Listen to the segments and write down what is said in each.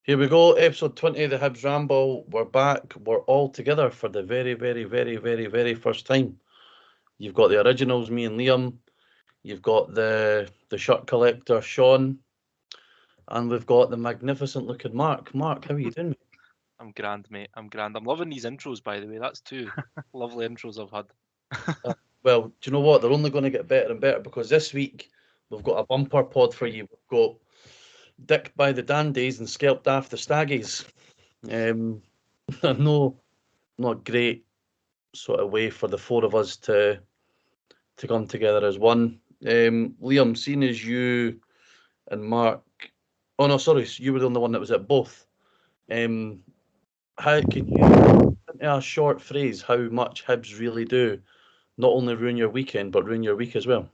Here we go, episode 20 of the Hibs Ramble. We're back. We're all together for the very, very, very, very, very first time. You've got the originals, me and Liam. You've got the shirt collector, Shaun. And we've got the magnificent looking Marc. Marc, how are you doing? I'm grand, mate. I'm grand. I'm loving these intros, by the way. That's two lovely intros I've had. Well, do you know what? They're only going to get better and better because this week we've got a bumper pod for you. We've got Dick by the Dandies and Skelped Aft the Staggies. No, not great sort of way for the four of us to come together as one. Liam, seeing as you and Marc, oh no, sorry, you were the only one that was at both. How can you, in a short phrase, how much Hibs really do not only ruin your weekend but ruin your week as well?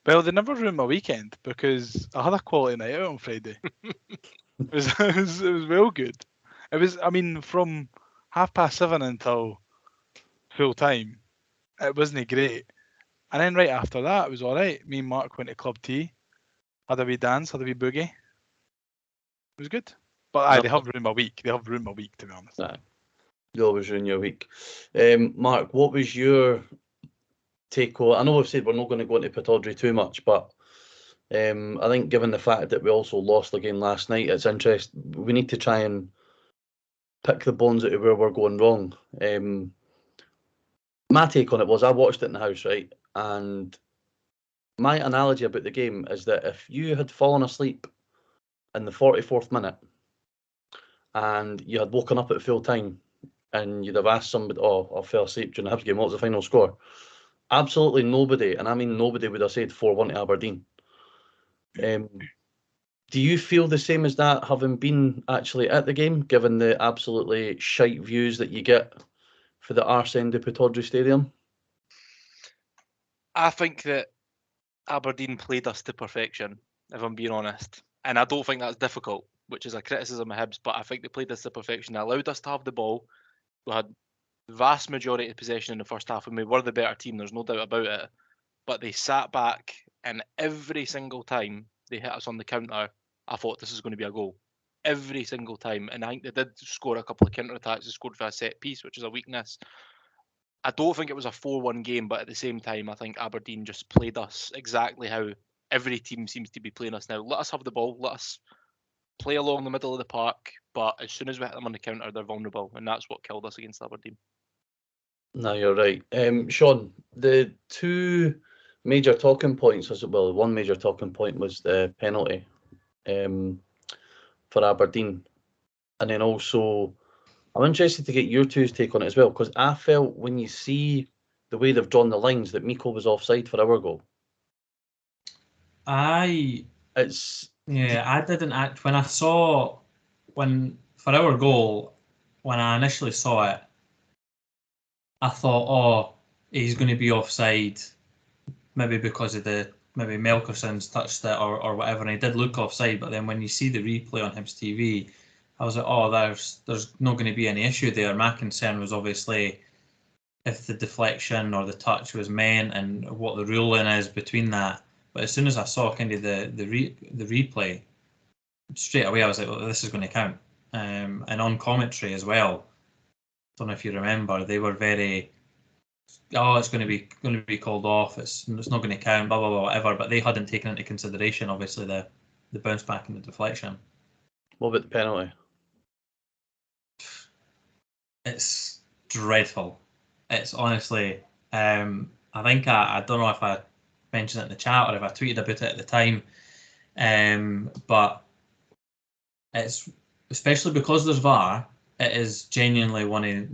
Well, they never ruined my weekend because I had a quality night out on Friday. it was well good. It was, I mean, from 7:30 until full time, it wasn't great. And then right after that, it was all right. Me and Marc went to Club Tea, had a wee dance, had a wee boogie. It was good. But they have ruined my week. They have ruined my week, to be honest. Nah, you always ruin your week. Marc, what was your take on? I know we've said we're not going to go into Pittodrie too much, but I think given the fact that we also lost the game last night, it's interesting. We need to try and pick the bones out of where we're going wrong. My take on it was I watched it in the house, right? And my analogy about the game is that if you had fallen asleep in the 44th minute and you had woken up at full time and you'd have asked somebody, oh, I fell asleep during the Hibs game, what was the final score? Absolutely nobody, and I mean nobody, would have said 4-1 to Aberdeen. Do you feel the same as that, having been actually at the game, given the absolutely shite views that you get for the arse end of Pittodrie Stadium? I think that Aberdeen played us to perfection, if I'm being honest. And I don't think that's difficult, which is a criticism of Hibs, but I think they played us to perfection. They allowed us to have the ball. We had the vast majority of possession in the first half, and we were the better team, there's no doubt about it. But they sat back, and every single time they hit us on the counter, I thought this is going to be a goal. Every single time. And I think they did score a couple of counter-attacks. They scored for a set piece, which is a weakness. I don't think it was a 4-1 game, but at the same time, I think Aberdeen just played us exactly how every team seems to be playing us now. Let us have the ball, let us play along the middle of the park, but as soon as we hit them on the counter, they're vulnerable, and that's what killed us against Aberdeen. No, you're right. Shaun, the two major talking points, well, one major talking point was the penalty for Aberdeen. And then also, I'm interested to get your two's take on it as well, because I felt when you see the way they've drawn the lines that Miko was offside for our goal. I didn't act when I saw for our goal, when I initially saw it, I thought, oh, he's going to be offside, maybe because of maybe Melkerson's touched it or whatever, and he did look offside. But then when you see the replay on Hibs TV, I was like, oh, there's not going to be any issue there. My concern was obviously if the deflection or the touch was meant and what the ruling is between that. But as soon as I saw kind of the replay, straight away I was like, well, this is going to count. And on commentary as well, don't know if you remember, they were very, oh, it's going to be called off. It's not going to count, blah blah blah, whatever. But they hadn't taken into consideration, obviously, the bounce back and the deflection. What about the penalty? It's dreadful. It's honestly, I think I don't know if I mentioned it in the chat or if I tweeted about it at the time, but it's, especially because there's VAR, it is genuinely one of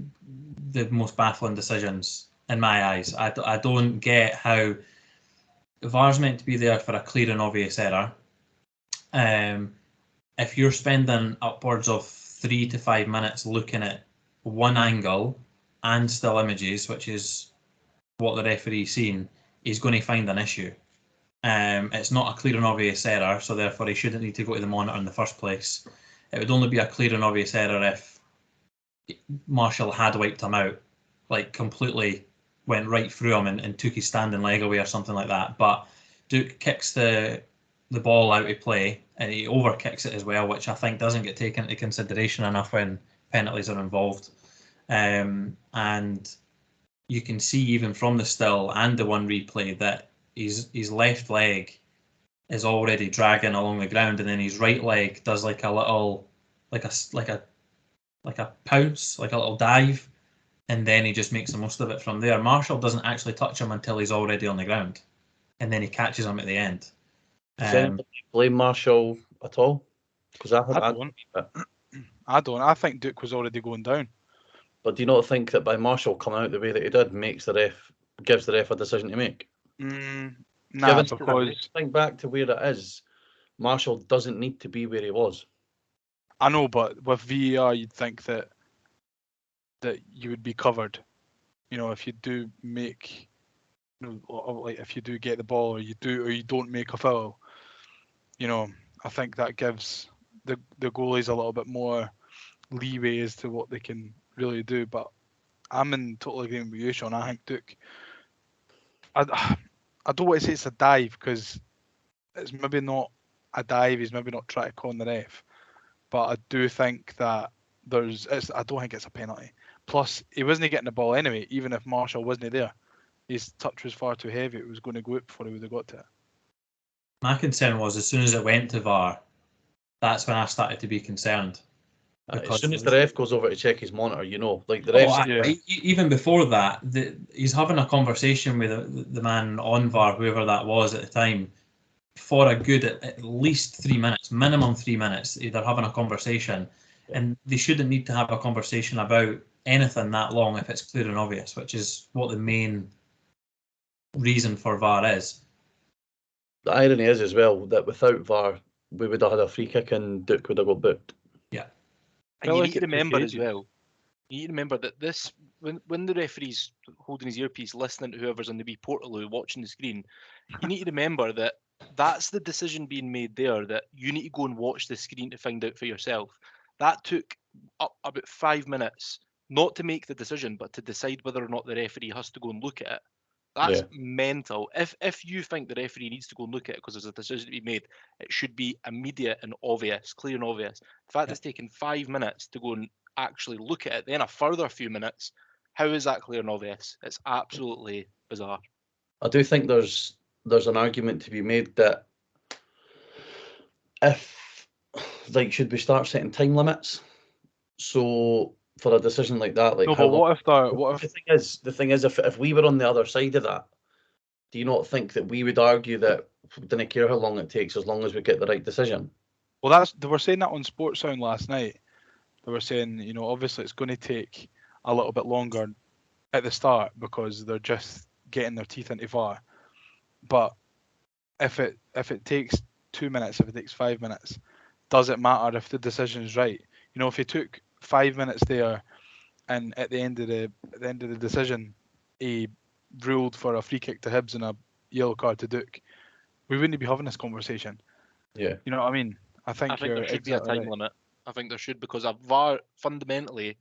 the most baffling decisions in my eyes. I don't get how VAR's meant to be there for a clear and obvious error. If you're spending upwards of 3 to 5 minutes looking at one angle and still images, which is what the referee's seen, he's going to find an issue. It's not a clear and obvious error, so therefore he shouldn't need to go to the monitor in the first place. It would only be a clear and obvious error if Marshall had wiped him out, like completely went right through him and took his standing leg away or something like that. But Duke kicks the the ball out of play, and he overkicks it as well, which I think doesn't get taken into consideration enough when penalties are involved. And you can see even from the still and the one replay that his left leg is already dragging along the ground, and then his right leg does like a little, like a pounce, like a little dive, and then he just makes the most of it from there. Marshall doesn't actually touch him until he's already on the ground, and then he catches him at the end. Does anybody blame Marshall at all? Because I don't. I think Duke was already going down. But do you not think that by Marshall coming out the way that he did gives the ref a decision to make? Nah, because think back to where it is, Marshall doesn't need to be where he was. I know, but with VAR, you'd think that you would be covered. You know, if you do make, like if you do get the ball, or you don't make a foul. You know, I think that gives the goalies a little bit more leeway as to what they can really do. But I'm in total agreement with you, Shaun. I think Duke. I don't want to say it's a dive because it's maybe not a dive. He's maybe not trying to con the ref, but I do think that I don't think it's a penalty. Plus, he wasn't getting the ball anyway. Even if Marshall wasn't there, his touch was far too heavy. It was going to go out before he would have got to it. My concern was as soon as it went to VAR, that's when I started to be concerned. As soon as the ref goes over to check his monitor, like the ref. Even before that, he's having a conversation with the man on VAR, whoever that was at the time, for a good at least 3 minutes, minimum 3 minutes. They're having a conversation, and they shouldn't need to have a conversation about anything that long if it's clear and obvious, which is what the main reason for VAR is. The irony is as well that without VAR, we would have had a free kick and Duke would have got booked. Yeah. And you need to remember as well, you need to remember that this, when the referee's holding his earpiece, listening to whoever's on the wee portal watching the screen, you need to remember that that's the decision being made there, that you need to go and watch the screen to find out for yourself. That took up about 5 minutes, not to make the decision, but to decide whether or not the referee has to go and look at it. That's mental. If you think the referee needs to go and look at it because there's a decision to be made, it should be immediate and obvious, clear and obvious. The fact it's taken 5 minutes to go and actually look at it, then a further few minutes, how is that clear and obvious? It's absolutely bizarre. I do think there's an argument to be made that should we start setting time limits? So for a decision like that, no, but what if the thing is if we were on the other side of that, do you not think that we would argue that we didn't care how long it takes as long as we get the right decision? Well, they were saying that on Sports Sound last night. They were saying, obviously it's going to take a little bit longer at the start because they're just getting their teeth into VAR. But if it takes 2 minutes, if it takes 5 minutes, does it matter if the decision is right? If he took 5 minutes there, and at the end of the decision, he ruled for a free kick to Hibs and a yellow card to Duke, we wouldn't be having this conversation. Yeah. You know what I mean? I think there should be a time limit. I think there should, because a VAR fundamentally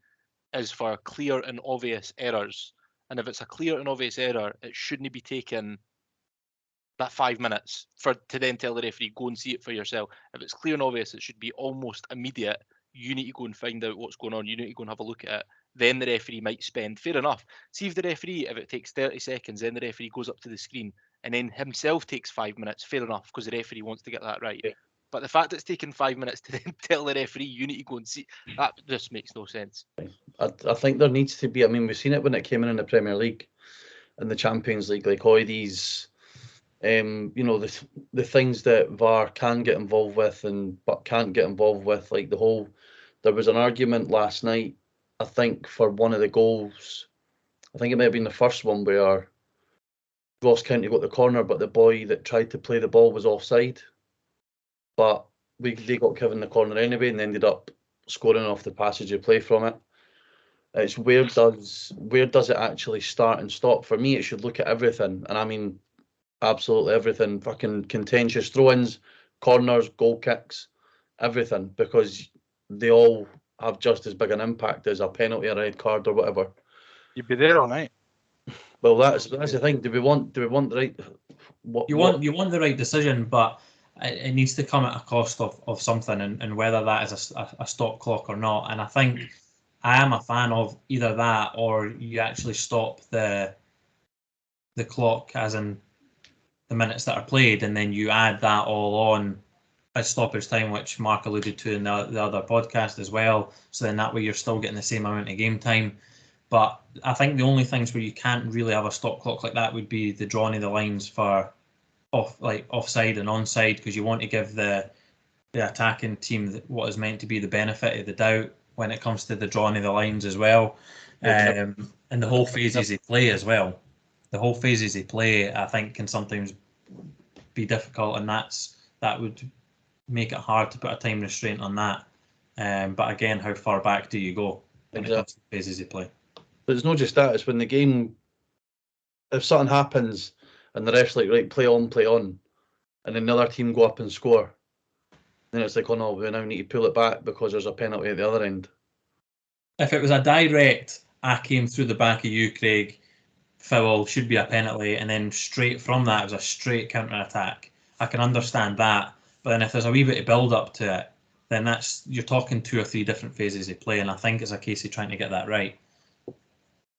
is for clear and obvious errors. And if it's a clear and obvious error, it shouldn't be taken that 5 minutes to then tell the referee, go and see it for yourself. If it's clear and obvious, it should be almost immediate. You need to go and find out what's going on. You need to go and have a look at it. Then the referee might spend, fair enough. See if it takes 30 seconds, then the referee goes up to the screen and then himself takes 5 minutes, fair enough, because the referee wants to get that right. Yeah. But the fact that it's taken 5 minutes to then tell the referee, you need to go and see, that just makes no sense. I think there needs to be, we've seen it when it came in the Premier League and the Champions League, like all these, the things that VAR can get involved with but can't get involved with, like there was an argument last night, I think, for one of the goals. I think it may have been the first one where Ross County got the corner, but the boy that tried to play the ball was offside. But they got given the corner anyway and ended up scoring off the passage of play from it. It's where does it actually start and stop? For me, it should look at everything, and I mean absolutely everything. Fucking contentious throw-ins, corners, goal kicks, everything, because they all have just as big an impact as a penalty, a red card, or whatever. You'd be there all night. Well, that's the thing. Do we want the right? You want the right decision, but it needs to come at a cost of something, and whether that is a stop clock or not. And I think I am a fan of either that, or you actually stop the clock, as in the minutes that are played, and then you add that all on as stoppage time, which Mark alluded to in the other podcast as well. So then that way you're still getting the same amount of game time. But I think the only things where you can't really have a stop clock like that would be the drawing of the lines for offside and onside, because you want to give the attacking team what is meant to be the benefit of the doubt when it comes to the drawing of the lines as well, and the whole phases they play as well. The whole phases they play, I think, can sometimes be difficult, and that would make it hard to put a time restraint on that. But again, how far back do you go when it comes to the phases they play? But it's not just that, it's when the game, if something happens and the ref's like, right, play on, and then the other team go up and score, then it's like, oh no, we now need to pull it back because there's a penalty at the other end. If it was a direct, I came through the back of you, Craig, foul, should be a penalty, and then straight from that, it was a straight counter-attack, I can understand that. But then if there's a wee bit of build-up to it, then you're talking 2 or 3 different phases they play, and I think it's a case of trying to get that right.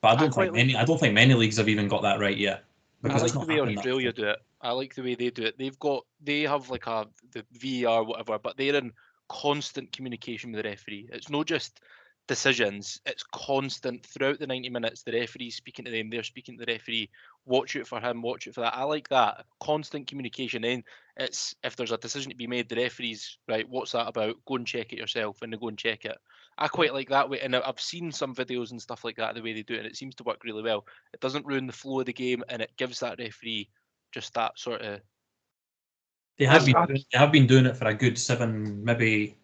But I don't think many leagues have even got that right yet. Because I like the way Australia do it. I like the way they do it. They have like the VAR whatever, but they're in constant communication with the referee. It's not just decisions, it's constant throughout the 90 minutes. The referee's speaking to them, they're speaking to the referee. Watch it for him, watch it for that. I like that constant communication. Then it's, if there's a decision to be made, the referee's right, what's that about? Go and check it yourself, and they go and check it. I quite like that way, and I've seen some videos and stuff like that, the way they do it, and it seems to work really well. It doesn't ruin the flow of the game, and it gives that referee just that sort of... They have been doing it for a good 6-7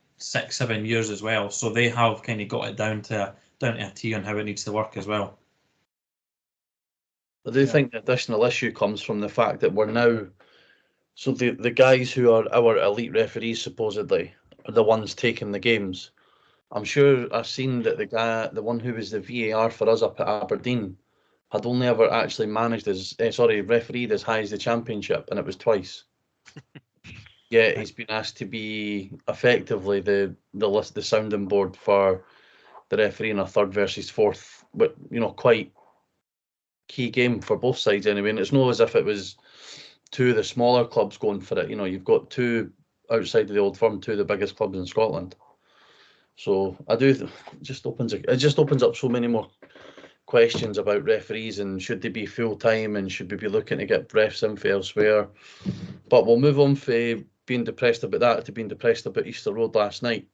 years as well, so they have kind of got it down to a T on how it needs to work as well. I do think the additional issue comes from the fact that we're now, so the guys who are our elite referees supposedly are the ones taking the games. I'm sure I've seen that the one who was the VAR for us up at Aberdeen, had only ever actually refereed as high as the Championship, and it was twice. Yeah, he's been asked to be effectively the sounding board for the referee in a 3rd versus 4th, but quite key game for both sides anyway. And it's not as if it was 2 of the smaller clubs going for it. You've got 2 outside of the Old Firm, 2 of the biggest clubs in Scotland. So it just opens up so many more questions about referees, and should they be full time, and should we be looking to get refs in for elsewhere. But we'll move on from being depressed about that to being depressed about Easter Road last night.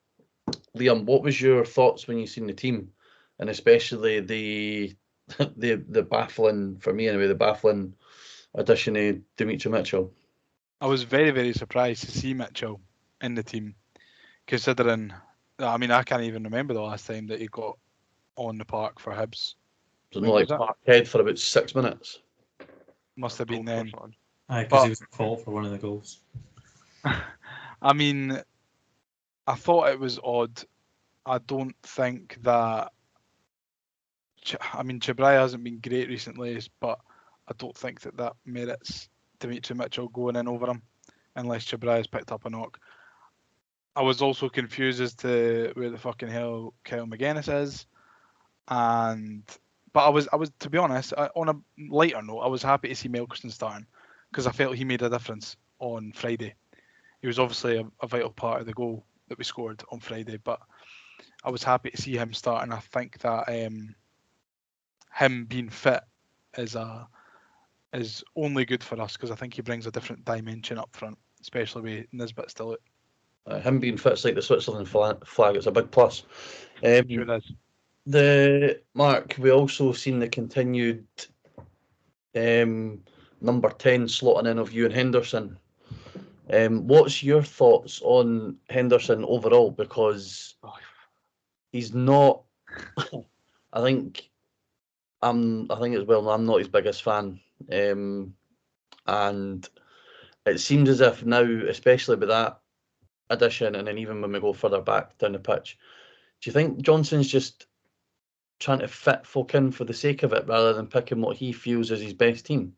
Liam, what was your thoughts when you seen the team, and especially the baffling, for me anyway, the baffling addition of Dimitri Mitchell? I was very, very surprised to see Mitchell in the team, considering, I mean, I can't even remember the last time that he got on the park for Hibs. So not like Parkhead for about 6 minutes. Must have been then. Because he was at fault for one of the goals. I mean, I thought it was odd. I don't think that... I mean, Chibrai hasn't been great recently, but I don't think that merits Dimitri Mitchell going in over him, unless Chibrai has picked up a knock. I was also confused as to where the fucking hell Kyle McGuinness is, but I was to be honest, on a lighter note, I was happy to see Melkerson starting, because I felt he made a difference on Friday. He was obviously a vital part of the goal that we scored on Friday, but I was happy to see him start, and I think that him being fit is only good for us, because I think he brings a different dimension up front, especially with Nisbet still out. Him being fit's like the Switzerland flag. It's a big plus. Sure it is. Mark, we also seen the continued number 10 slotting in of Ewan Henderson. What's your thoughts on Henderson overall? Because he's not. I think it's well known I'm not his biggest fan, and it seems as if now, especially with that addition, and then even when we go further back down the pitch, do you think Johnson's just trying to fit folk in for the sake of it rather than picking what he feels is his best team?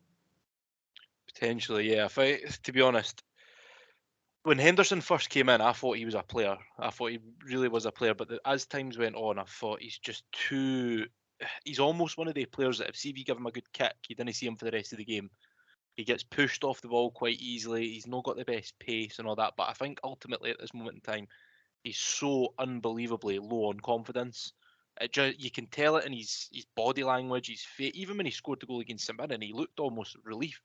Potentially, yeah. To be honest, when Henderson first came in, I thought he was a player. I thought he really was a player. But as times went on, I thought he's just too. He's almost one of the players that if you give him a good kick, you didn't see him for the rest of the game. He gets pushed off the ball quite easily. He's not got the best pace and all that. But I think ultimately at this moment in time, he's so unbelievably low on confidence. You can tell it in his body language, his face. Even when he scored the goal against St Mirren, he looked almost relief.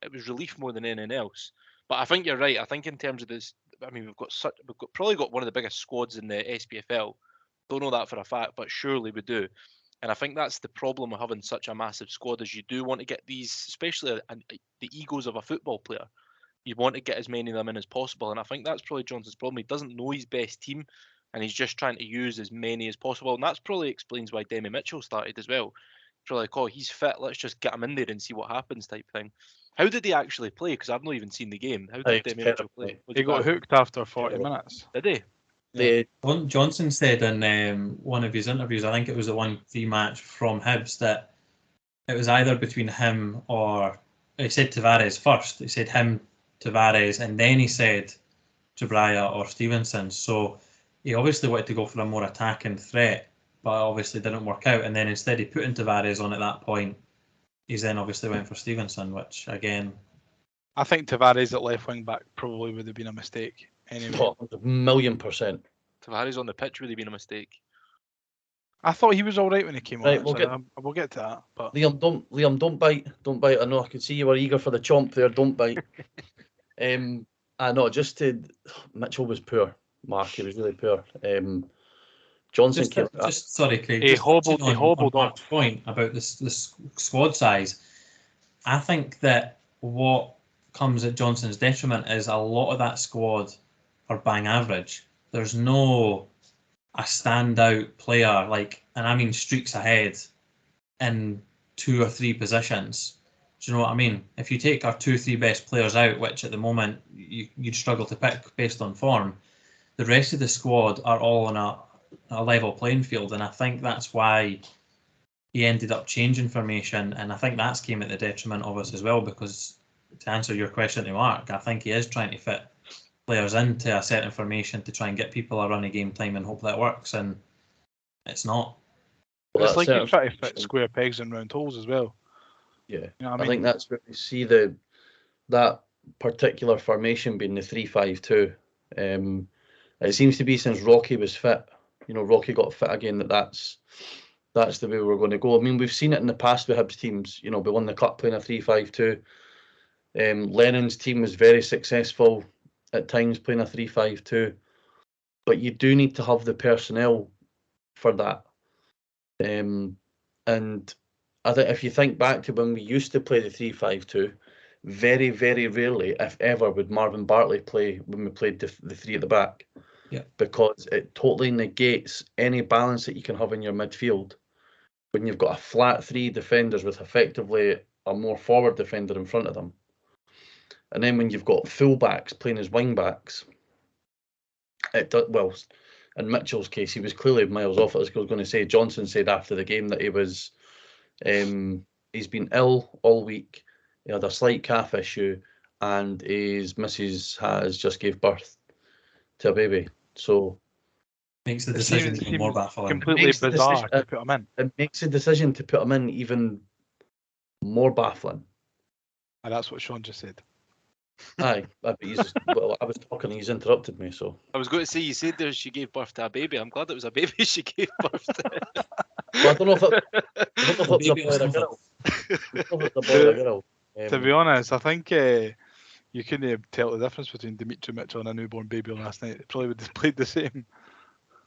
It was relief more than anything else. But I think you're right. I think in terms of this, I mean, we've probably got one of the biggest squads in the SPFL. Don't know that for a fact, but surely we do. And I think that's the problem of having such a massive squad, is you do want to get these, especially the egos of a football player. You want to get as many of them in as possible. And I think that's probably Johnson's problem. He doesn't know his best team, and he's just trying to use as many as possible. And that's probably explains why Demi Mitchell started as well. It's really like, oh, he's fit, let's just get him in there and see what happens type thing. How did he actually play? Because I've not even seen the game. How did Demi Mitchell play? He got hooked after 40 minutes. Did he? Yeah. Johnson said in one of his interviews, I think it was the 1-3 match from Hibs, that it was either between him or he said Tavares first. He said him, Tavares, and then he said Jabraya or Stevenson. So he obviously wanted to go for a more attacking threat, but obviously didn't work out. And then instead he put in Tavares on at that point. He's then obviously went for Stevenson, which again, I think Tavares at left wing back probably would have been a mistake anyway. 1,000,000%. Tavares on the pitch would have been a mistake. I thought he was all right when he came Right, on. We'll get to that. But Liam, don't bite. Don't bite. I know I could see you were eager for the chomp there. Don't bite. I know. Mitchell was poor. Mark, he was really poor. Johnson came. Sorry, Craig. He hobbled on off. Mark's point about this squad size. I think that what comes at Johnson's detriment is a lot of that squad are bang average. There's no a standout player, and I mean streaks ahead in 2 or 3 positions. Do you know what I mean? If you take our 2 or 3 best players out, which at the moment you'd struggle to pick based on form, the rest of the squad are all on a level playing field, and I think that's why he ended up changing formation, and I think that's came at the detriment of us as well, because to answer your question to Mark, I think he is trying to fit players into a certain formation to try and get people a run of game time and hope that works, and it's not. Well, it's like you try to fit square pegs in round holes as well. Yeah, you know what I mean? think that's where we see that particular formation being the 3-5-2. It seems to be since Rocky was fit. Rocky got fit again. That's the way we're going to go. I mean, we've seen it in the past with Hibs teams. We won the cup playing a 3-5-2. Lennon's team was very successful at times playing a 3-5-2, but you do need to have the personnel for that. And I think if you think back to when we used to play the 3-5-2, very, very rarely, if ever, would Marvin Bartley play when we played the 3 at the back. Yeah. Because it totally negates any balance that you can have in your midfield when you've got a flat 3 defenders with effectively a more forward defender in front of them. And then when you've got full-backs playing as wing-backs, in Mitchell's case, he was clearly miles off. I was going to say, Johnson said after the game that he was, he's been ill all week. He had a slight calf issue, and his missus has just gave birth to a baby. So makes the decision even more baffling. Completely bizarre to put him in. It makes the decision to put him in even more baffling. And that's what Shaun just said. Aye, but I was talking, he's interrupted me. So I was going to say, you said there she gave birth to a baby. I'm glad it was a baby she gave birth to. Well, I don't know if it was a boy or a girl. To be honest, I think you couldn't tell the difference between Dimitri Mitchell and a newborn baby last night. It probably would have played the same.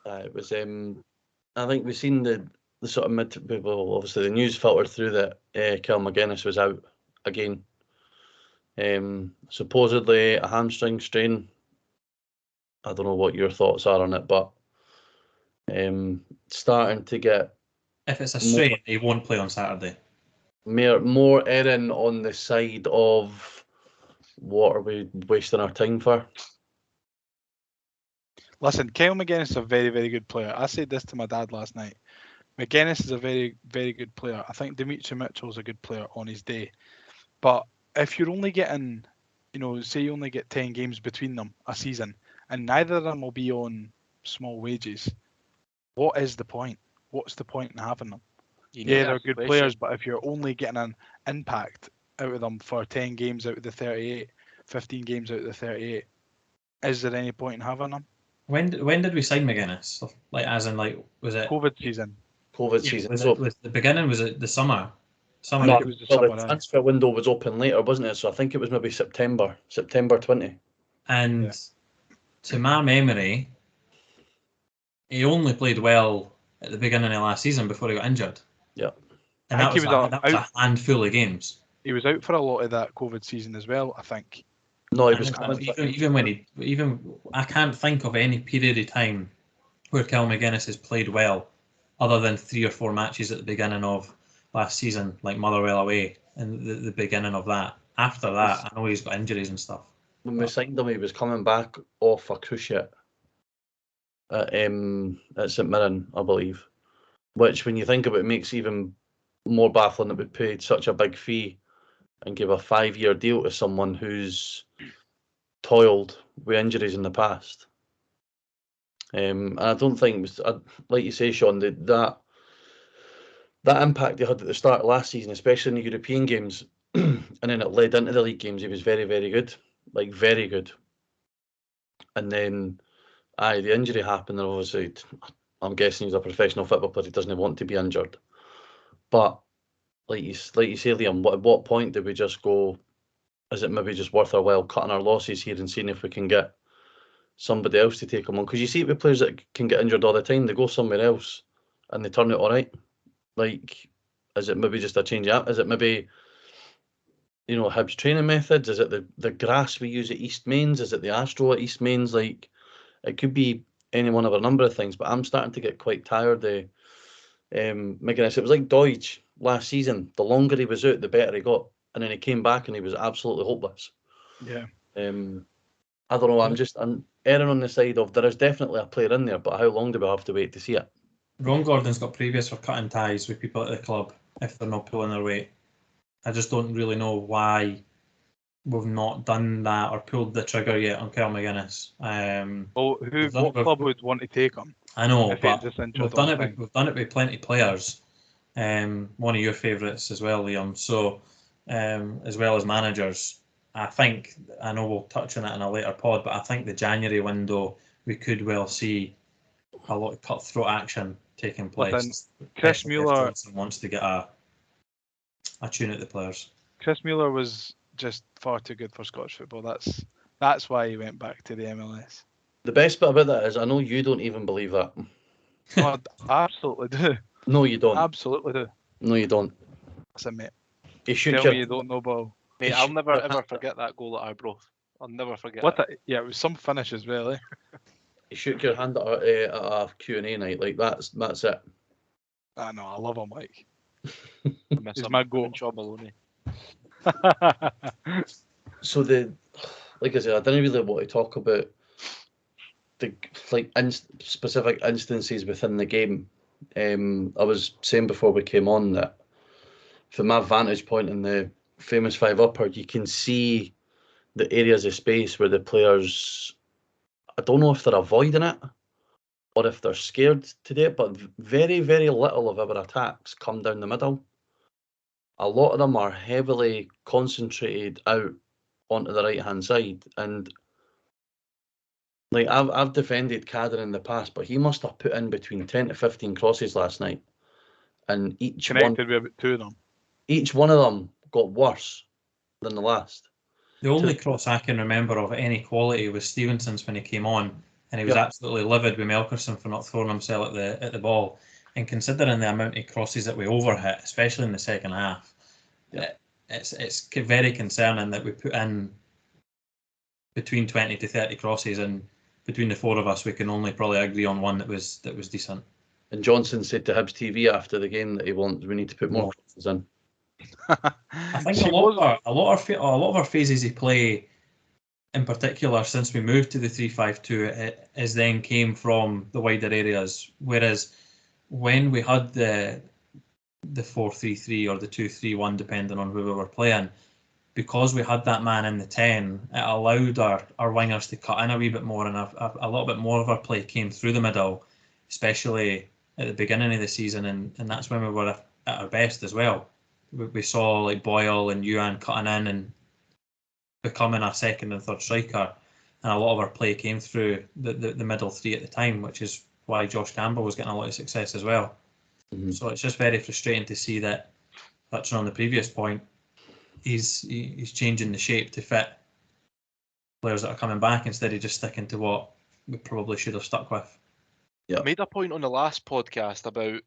It was. I think we've seen the sort of people. Obviously, the news filtered through that Kel McGuinness was out again. Supposedly a hamstring strain. I don't know what your thoughts are on it, but starting to get. If it's a strain, he won't play on Saturday. More erring on the side of what are we wasting our time for? Listen, Kyle McGuinness is a very, very good player. I said this to my dad last night. McGuinness is a very, very good player. I think Dimitri Mitchell is a good player on his day. But if you're only getting say you only get 10 games between them a season, and neither of them will be on small wages. What is the point? What's the point in having them? Yeah, they're good players, but if you're only getting an impact out of them for 10 games out of the 38, 15 games out of the 38, is there any point in having them? When did we sign McGuinness? Like, as in, like, was it COVID season? COVID Yeah, season. was the beginning? Was it the summer? I No, think it was the well, summer. the transfer window was open later, wasn't it? So I think it was maybe September 20. And to my memory, he only played well at the beginning of last season before he got injured. Yeah. And that was a handful of games. He was out for a lot of that COVID season as well, I think. No, he was I can't think of any period of time where Kel McGuinness has played well, other than 3 or 4 matches at the beginning of last season, like Motherwell away, and the beginning of that. After that, I know he's got injuries and stuff. When we signed him, he was coming back off a cruciate at St Mirren, I believe. Which, when you think about it, makes even more baffling that we paid such a big fee and gave a 5-year deal to someone who's toiled with injuries in the past. And I don't think, like you say, Shaun, that impact he had at the start of last season, especially in the European games, and then it led into the league games, he was very, very good. Like, very good. And then, the injury happened, and obviously, I'm guessing he's a professional football player, he doesn't want to be injured. But, like you say, Liam, at what point do we just go, is it maybe just worth our while cutting our losses here and seeing if we can get somebody else to take them on? Because you see it with players that can get injured all the time, they go somewhere else and they turn out all right. Like, is it maybe just a change up? Is it maybe, Hibs training methods? Is it the grass we use at East Mains? Is it the Astro at East Mains? Like, it could be any one of a number of things, but I'm starting to get quite tired of McGuinness. It was like Doidge last season. The longer he was out, the better he got. And then he came back and he was absolutely hopeless. Yeah. I don't know. I'm erring on the side of there is definitely a player in there, but how long do we have to wait to see it? Ron Gordon's got previous for cutting ties with people at the club if they're not pulling their weight. I just don't really know why we've not done that or pulled the trigger yet on Kel McGuinness. What club would want to take him? I know, but we've done it with plenty of players. One of your favourites as well, Liam. So, as well as managers, I know we'll touch on it in a later pod, but I think the January window we could well see a lot of cutthroat action taking place. Chris Mueller wants to get a tune at the players. Chris Mueller was just far too good for Scottish football. That's why he went back to the MLS. The best bit about that is I know you don't even believe that. Oh, I absolutely do. No, you don't. Absolutely do. No, you don't. Listen, mate. Tell me you don't know ball. Mate, I'll never ever forget that goal at Arbroath. I'll never forget it. Yeah, it was some finish as well, eh? You shook your hand at a Q&A night, like that's it. I know, I love him, like. He's my goal. Maloney. So like I said, I didn't really want to talk about the specific instances within the game. I was saying before we came on that from my vantage point in the famous 5-upper, you can see the areas of space where the players, I don't know if they're avoiding it or if they're scared to do it, but very, very little of our attacks come down the middle. A lot of them are heavily concentrated out onto the right-hand side. And like I've defended Cadden in the past, but he must have put in between 10 to 15 crosses last night. And each one with about 2 of them. Each one of them got worse than the last. The only cross I can remember of any quality was Stevenson's when he came on, and he was absolutely livid with Melkerson for not throwing himself at the ball. And considering the amount of crosses that we overhit, especially in the second half, it's very concerning that we put in between 20 to 30 crosses, and between the 4 of us, we can only probably agree on one that was decent. And Johnson said to Hibs TV after the game that we need to put more crosses in. I think a lot of our phases of play, in particular, since we moved to the 3-5-2, is then came from the wider areas. Whereas when we had the 4-3-3 or the 2-3-1, depending on who we were playing, because we had that man in the 10, it allowed our wingers to cut in a wee bit more, and a little bit more of our play came through the middle, especially at the beginning of the season, and that's when we were at our best as well. We saw like Boyle and Ewan cutting in and becoming our second and third striker, and a lot of our play came through the middle three at the time, which is why Josh Campbell was getting a lot of success as well. Mm-hmm. So it's just very frustrating to see that, touching on the previous point, he's changing the shape to fit players that are coming back instead of just sticking to what we probably should have stuck with. Yeah. I made a point on the last podcast about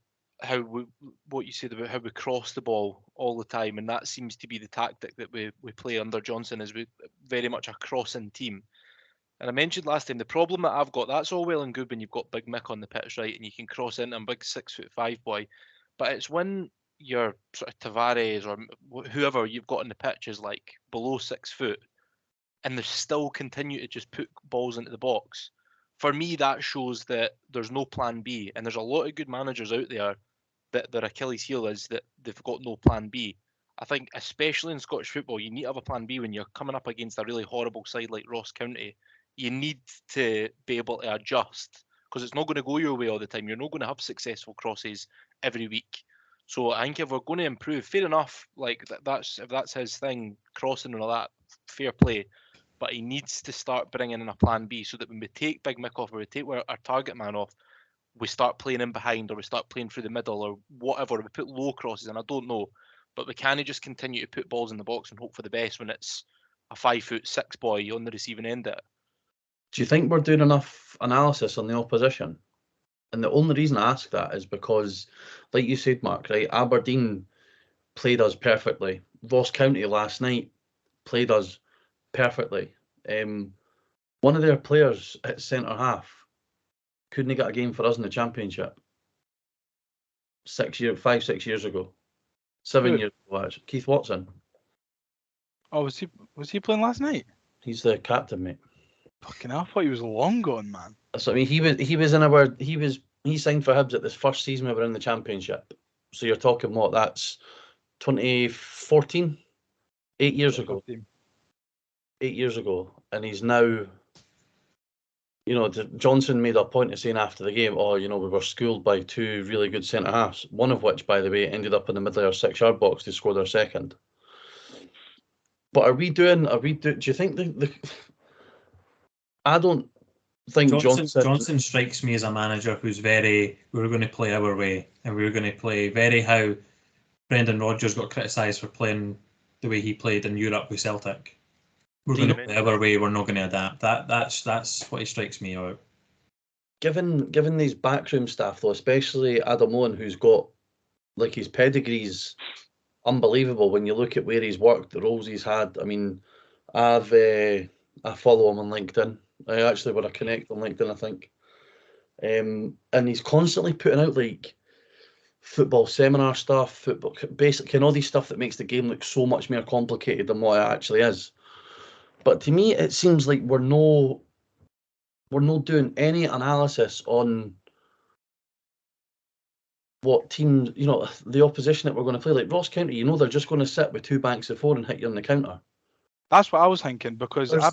what you said about how we cross the ball all the time, and that seems to be the tactic that we play under Johnson, is we very much a crossing team. And I mentioned last time, the problem that I've got, that's all well and good when you've got Big Mick on the pitch, right, and you can cross into a big 6'5" boy, but it's when your sort of Tavares or whoever you've got on the pitch is like below 6 foot, and they still continue to just put balls into the box. For me, that shows that there's no plan B, and there's a lot of good managers out there that their Achilles heel is that they've got no plan B. I think, especially in Scottish football, you need to have a plan B when you're coming up against a really horrible side like Ross County. You need to be able to adjust, because it's not going to go your way all the time. You're not going to have successful crosses every week. So I think if we're going to improve, fair enough, like if that's his thing, crossing and all that, fair play. But he needs to start bringing in a plan B, so that when we take Big Mick off, or we take our target man off, we start playing in behind, or we start playing through the middle, or whatever. We put low crosses, and I don't know, but we can't just continue to put balls in the box and hope for the best when it's a 5'6" boy on the receiving end of it. Do you think we're doing enough analysis on the opposition? And the only reason I ask that is because, like you said, Mark, right, Aberdeen played us perfectly. Ross County last night played us perfectly. One of their players at centre half couldn't get a game for us in the Championship 5-6 years ago. 7 years ago, actually. Keith Watson. Oh, was he playing last night? He's the captain, mate. Fucking hell, I thought he was long gone, man. So I mean, he signed for Hibs at this first season we were in the Championship. So you're talking what? That's 2014, 8 years ago. 8 years ago, and he's now. You know, Johnson made a point of saying after the game, we were schooled by two really good centre halves. One of which, by the way, ended up in the middle of our 6-yard box to score their second. But do you think I don't think Johnson strikes me as a manager who's we're going to play our way, and we're going to play very how Brendan Rodgers got criticised for playing the way he played in Europe with Celtic. We're going to play our way. We're not going to adapt. That's what he strikes me out. Given these backroom staff, though, especially Adam Owen, who's got like his pedigree's unbelievable when you look at where he's worked, the roles he's had. I mean, I follow him on LinkedIn. We're a connect on LinkedIn, I think. And he's constantly putting out like football seminar stuff, football basic, and all these stuff that makes the game look so much more complicated than what it actually is. But to me, it seems like we're not doing any analysis on what teams, the opposition that we're going to play. Like Ross County, they're just going to sit with two banks of four and hit you on the counter. That's what I was thinking, because I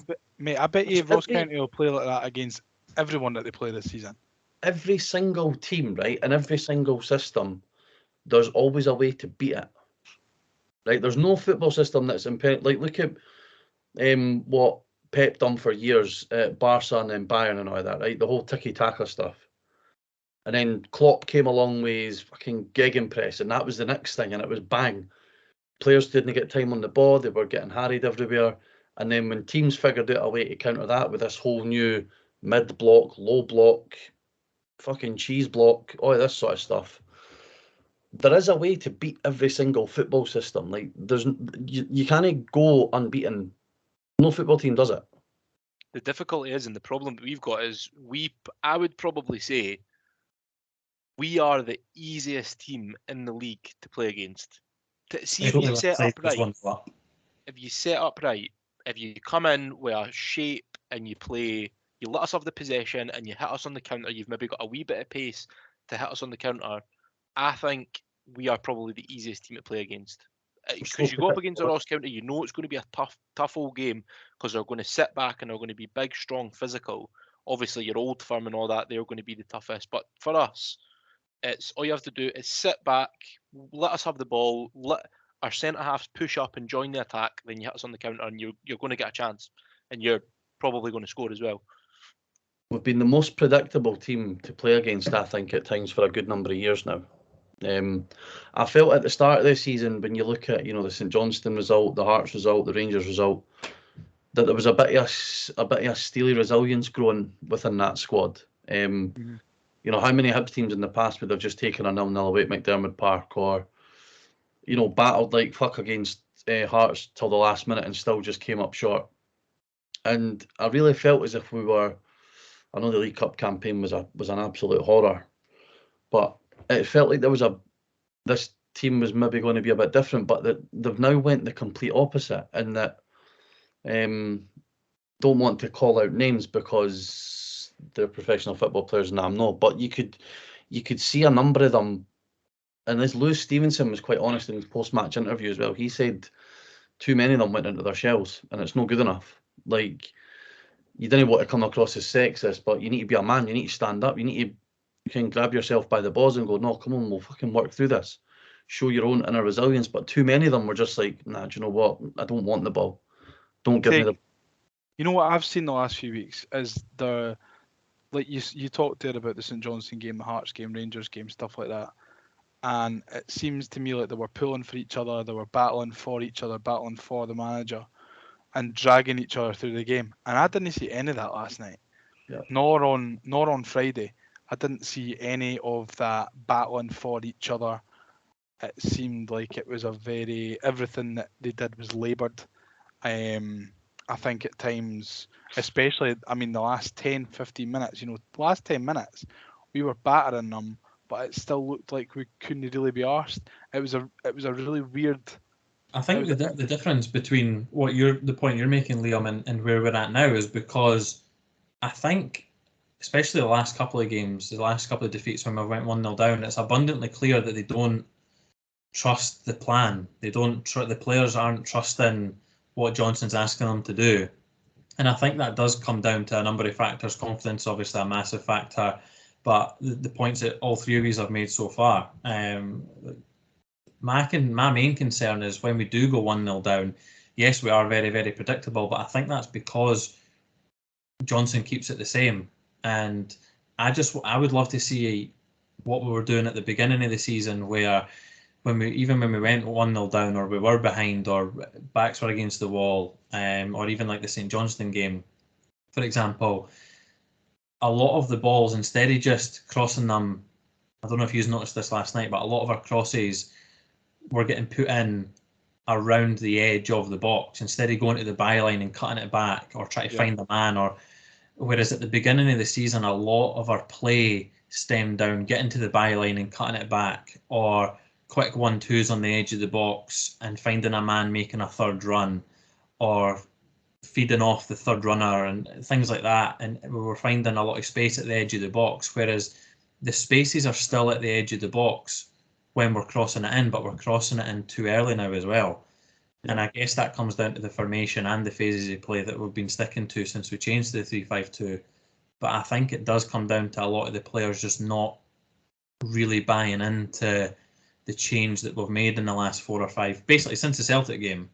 bet you Ross County will play like that against everyone that they play this season. Every single team, right, and every single system, there's always a way to beat it. Right, there's no football system that's like look at what Pep done for years at Barca and then Bayern and all that, right? The whole tiki-taka stuff. And then Klopp came along with his fucking gegenpress, and that was the next thing, and it was bang. Players didn't get time on the ball, they were getting harried everywhere. And then when teams figured out a way to counter that with this whole new mid-block, low-block, fucking cheese block, all this sort of stuff, there is a way to beat every single football system. Like, you can't go unbeaten. No football team does it. The difficulty is, and the problem that we've got is, I would probably say we are the easiest team in the league to play against. See, if you set up right, if you come in with a shape and you let us have the possession and you hit us on the counter, you've maybe got a wee bit of pace to hit us on the counter, I think we are probably the easiest team to play against. because you go up against a Ross County, you know it's going to be a tough old game because they're going to sit back and they're going to be big, strong, physical. Obviously, your Old Firm and all that, they're going to be the toughest. But for us, it's all you have to do is sit back, let us have the ball, let our centre halves push up and join the attack. Then you hit us on the counter, and you're going to get a chance, and you're probably going to score as well. We've been the most predictable team to play against, I think, at times for a good number of years now. I felt at the start of the season, when you look at the St Johnstone result, the Hearts result, the Rangers result, that there was a bit of a steely resilience growing within that squad. How many Hibs teams in the past would have just taken a 0-0 away at McDermott Park, or battled like fuck against Hearts till the last minute and still just came up short. And I really felt as if we were. I know the League Cup campaign was an absolute horror, but it felt like this team was maybe going to be a bit different, but they've now went the complete opposite, and that don't want to call out names because they're professional football players and I'm not, but you could see a number of them, and as Lewis Stevenson was quite honest in his post-match interview as well, he said too many of them went into their shells and it's not good enough. Like, you didn't want to come across as sexist, but you need to be a man. You need to stand up. You can grab yourself by the balls and go, no, come on, we'll fucking work through this. Show your own inner resilience. But too many of them were just like, nah, do you know what? I don't want the ball. Don't give me the... You know what I've seen the last few weeks is you talked there about the St Johnstone game, the Hearts game, Rangers game, stuff like that. And it seems to me like they were pulling for each other. They were battling for each other, battling for the manager, and dragging each other through the game. And I didn't see any of that last night. Yeah. Nor on Friday. I didn't see any of that battling for each other. It seemed like it was everything that they did was laboured. I think at times, especially, the last 10, 15 minutes, the last 10 minutes, we were battering them, but it still looked like we couldn't really be arsed. It was a really weird... I think the difference between the point you're making, Liam, and where we're at now is because I think, especially the last couple of games, the last couple of defeats when we went 1-0 down, it's abundantly clear that they don't trust the plan. The players aren't trusting what Johnson's asking them to do. And I think that does come down to a number of factors. Confidence, obviously, a massive factor. But the points that all three of you have made so far, my main concern is when we do go 1-0 down, yes, we are very, very predictable, but I think that's because Johnson keeps it the same. And I would love to see what we were doing at the beginning of the season, where when we went 1-0 down, or we were behind, or backs were against the wall, or even like the St Johnstone game, for example, a lot of the balls, instead of just crossing them, I don't know if you noticed this last night, but a lot of our crosses were getting put in around the edge of the box instead of going to the byline and cutting it back or trying to find the man. Whereas at the beginning of the season, a lot of our play stemmed down getting to the byline and cutting it back, or quick 1-2s on the edge of the box and finding a man making a third run, or feeding off the third runner and things like that. And we were finding a lot of space at the edge of the box, whereas the spaces are still at the edge of the box when we're crossing it in, but we're crossing it in too early now as well. And I guess that comes down to the formation and the phases of play that we've been sticking to since we changed to the 3-5-2. But I think it does come down to a lot of the players just not really buying into the change that we've made in the last 4 or 5, basically since the Celtic game.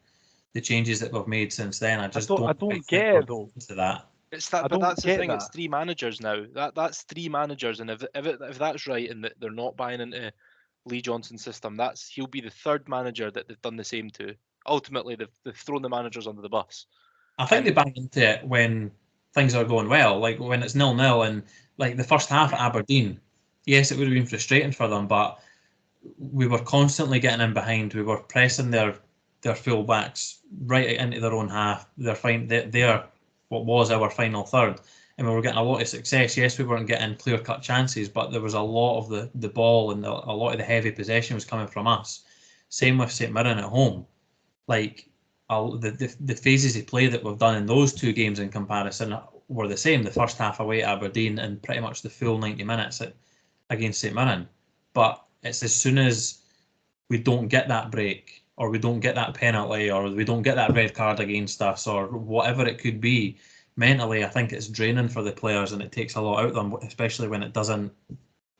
The changes that we've made since then, I don't get it though. To that. It's that, but that's the thing. It's 3 managers now. That's 3 managers, and if that's right, and that they're not buying into Lee Johnson's system, he'll be the 3rd manager that they've done the same to. Ultimately, they've thrown the managers under the bus. I think they buy into it when things are going well, like when it's 0-0, and like the first half at Aberdeen. Yes, it would have been frustrating for them, but we were constantly getting in behind. We were pressing their full-backs right into their own half. They're what was our final third, and we were getting a lot of success. Yes, we weren't getting clear-cut chances, but there was a lot of the ball and a lot of the heavy possession was coming from us. Same with St Mirren at home. Like the phases of play that we've done in those 2 games in comparison were the same. The first half away at Aberdeen and pretty much the full 90 minutes against St Mirren. But it's as soon as we don't get that break, or we don't get that penalty, or we don't get that red card against us, or whatever it could be, mentally, I think it's draining for the players, and it takes a lot out of them, especially when it doesn't,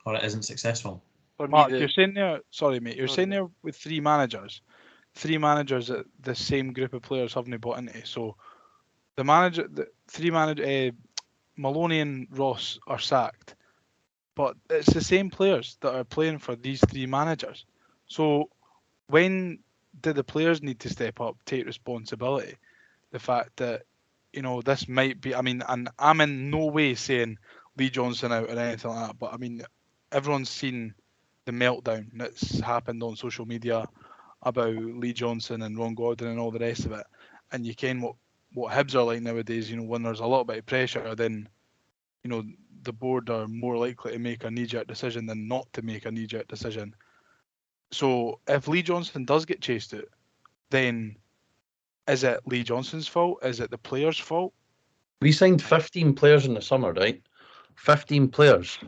or it isn't successful. For me, Mark, you're saying there, sorry mate, you're Sorry, saying mate. there with three managers that the same group of players haven't bought into. So Maloney and Ross are sacked, but it's the same players that are playing for these three managers. So when do the players need to step up, take responsibility? The fact that, you know, this might be, I mean, and I'm in no way saying Lee Johnson out or anything like that, but I mean, everyone's seen the meltdown that's happened on social media about Lee Johnson and Ron Gordon and all the rest of it. And you ken what Hibs are like nowadays, you know, when there's a little bit of pressure, then, you know, the board are more likely to make a knee-jerk decision than not to make a knee-jerk decision. So if Lee Johnson does get chased out, then is it Lee Johnson's fault? Is it the players' fault? We signed 15 players in the summer, right? 15 players.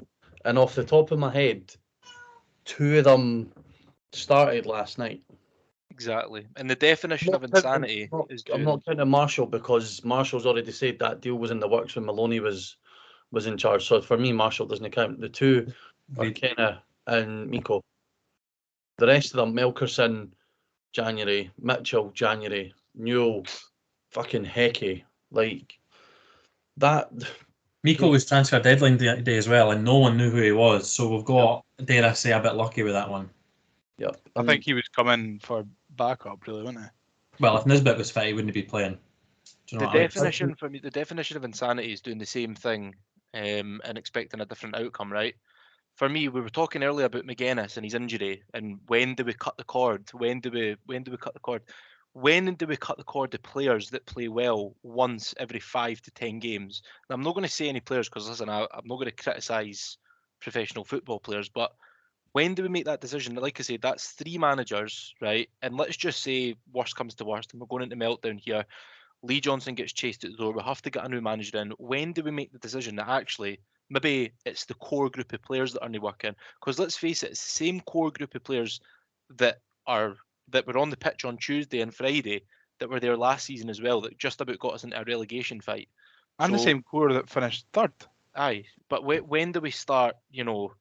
And off the top of my head, 2 of them started last night. Exactly. And the definition of insanity is I'm not counting Marshall, because Marshall's already said that deal was in the works when Maloney was in charge. So for me, Marshall doesn't count. The 2 are Kenna and Miko. The rest of them, Melkerson, January, Mitchell, January, Newell, fucking Hecky. Like, that... Miko was transfer deadline day as well, and no one knew who he was. So we've got, dare I say, a bit lucky with that one. Yep. I think he was coming for backup, really, wasn't he? Well, if Nisbet was fit, he wouldn't be playing. Do you know the what I mean? definition for me, the definition of insanity is doing the same thing and expecting a different outcome, right? For me, we were talking earlier about McGuinness and his injury, and when do we cut the cord? When do we cut the cord? When do we cut the cord to players that play well once every 5 to 10 games? Now, I'm not going to say any players because, listen, I'm not going to criticise professional football players, but when do we make that decision? Like I said, that's 3 managers, right? And let's just say worst comes to worst, and we're going into meltdown here. Lee Johnson gets chased at the door. We have to get a new manager in. When do we make the decision that actually maybe it's the core group of players that aren't working? Because let's face it, it's the same core group of players that were on the pitch on Tuesday and Friday that were there last season as well, that just about got us into a relegation fight. And the same core that finished third. Aye, but when do we start, you know,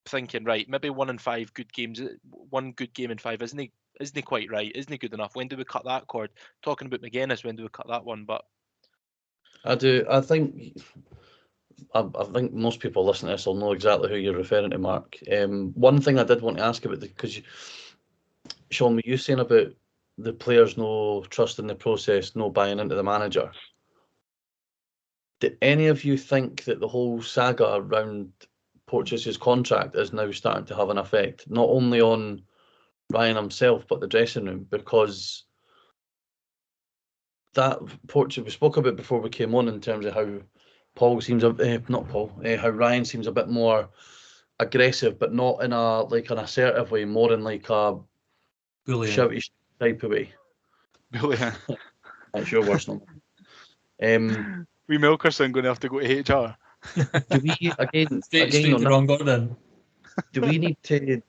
thinking, right, maybe 1 in 5 good games, 1 good game in 5 isn't he quite right? Isn't he good enough? When do we cut that cord? Talking about McGuinness, when do we cut that one? But I do. I think most people listening to this will know exactly who you're referring to, Mark. One thing I did want to ask about, because Shaun, were you saying about the players no trusting the process, no buying into the manager? Do any of you think that the whole saga around Porteous's contract is now starting to have an effect, not only on Ryan himself, but the dressing room? Because that Porteous we spoke about before we came on, in terms of how how Ryan seems a bit more aggressive, but not in an assertive way, more in like a shouty type of way. Bullying. That's your worst number. We Milkerson going to have to go to HR. Do we again Straight to Ron Gordon. Do Hibs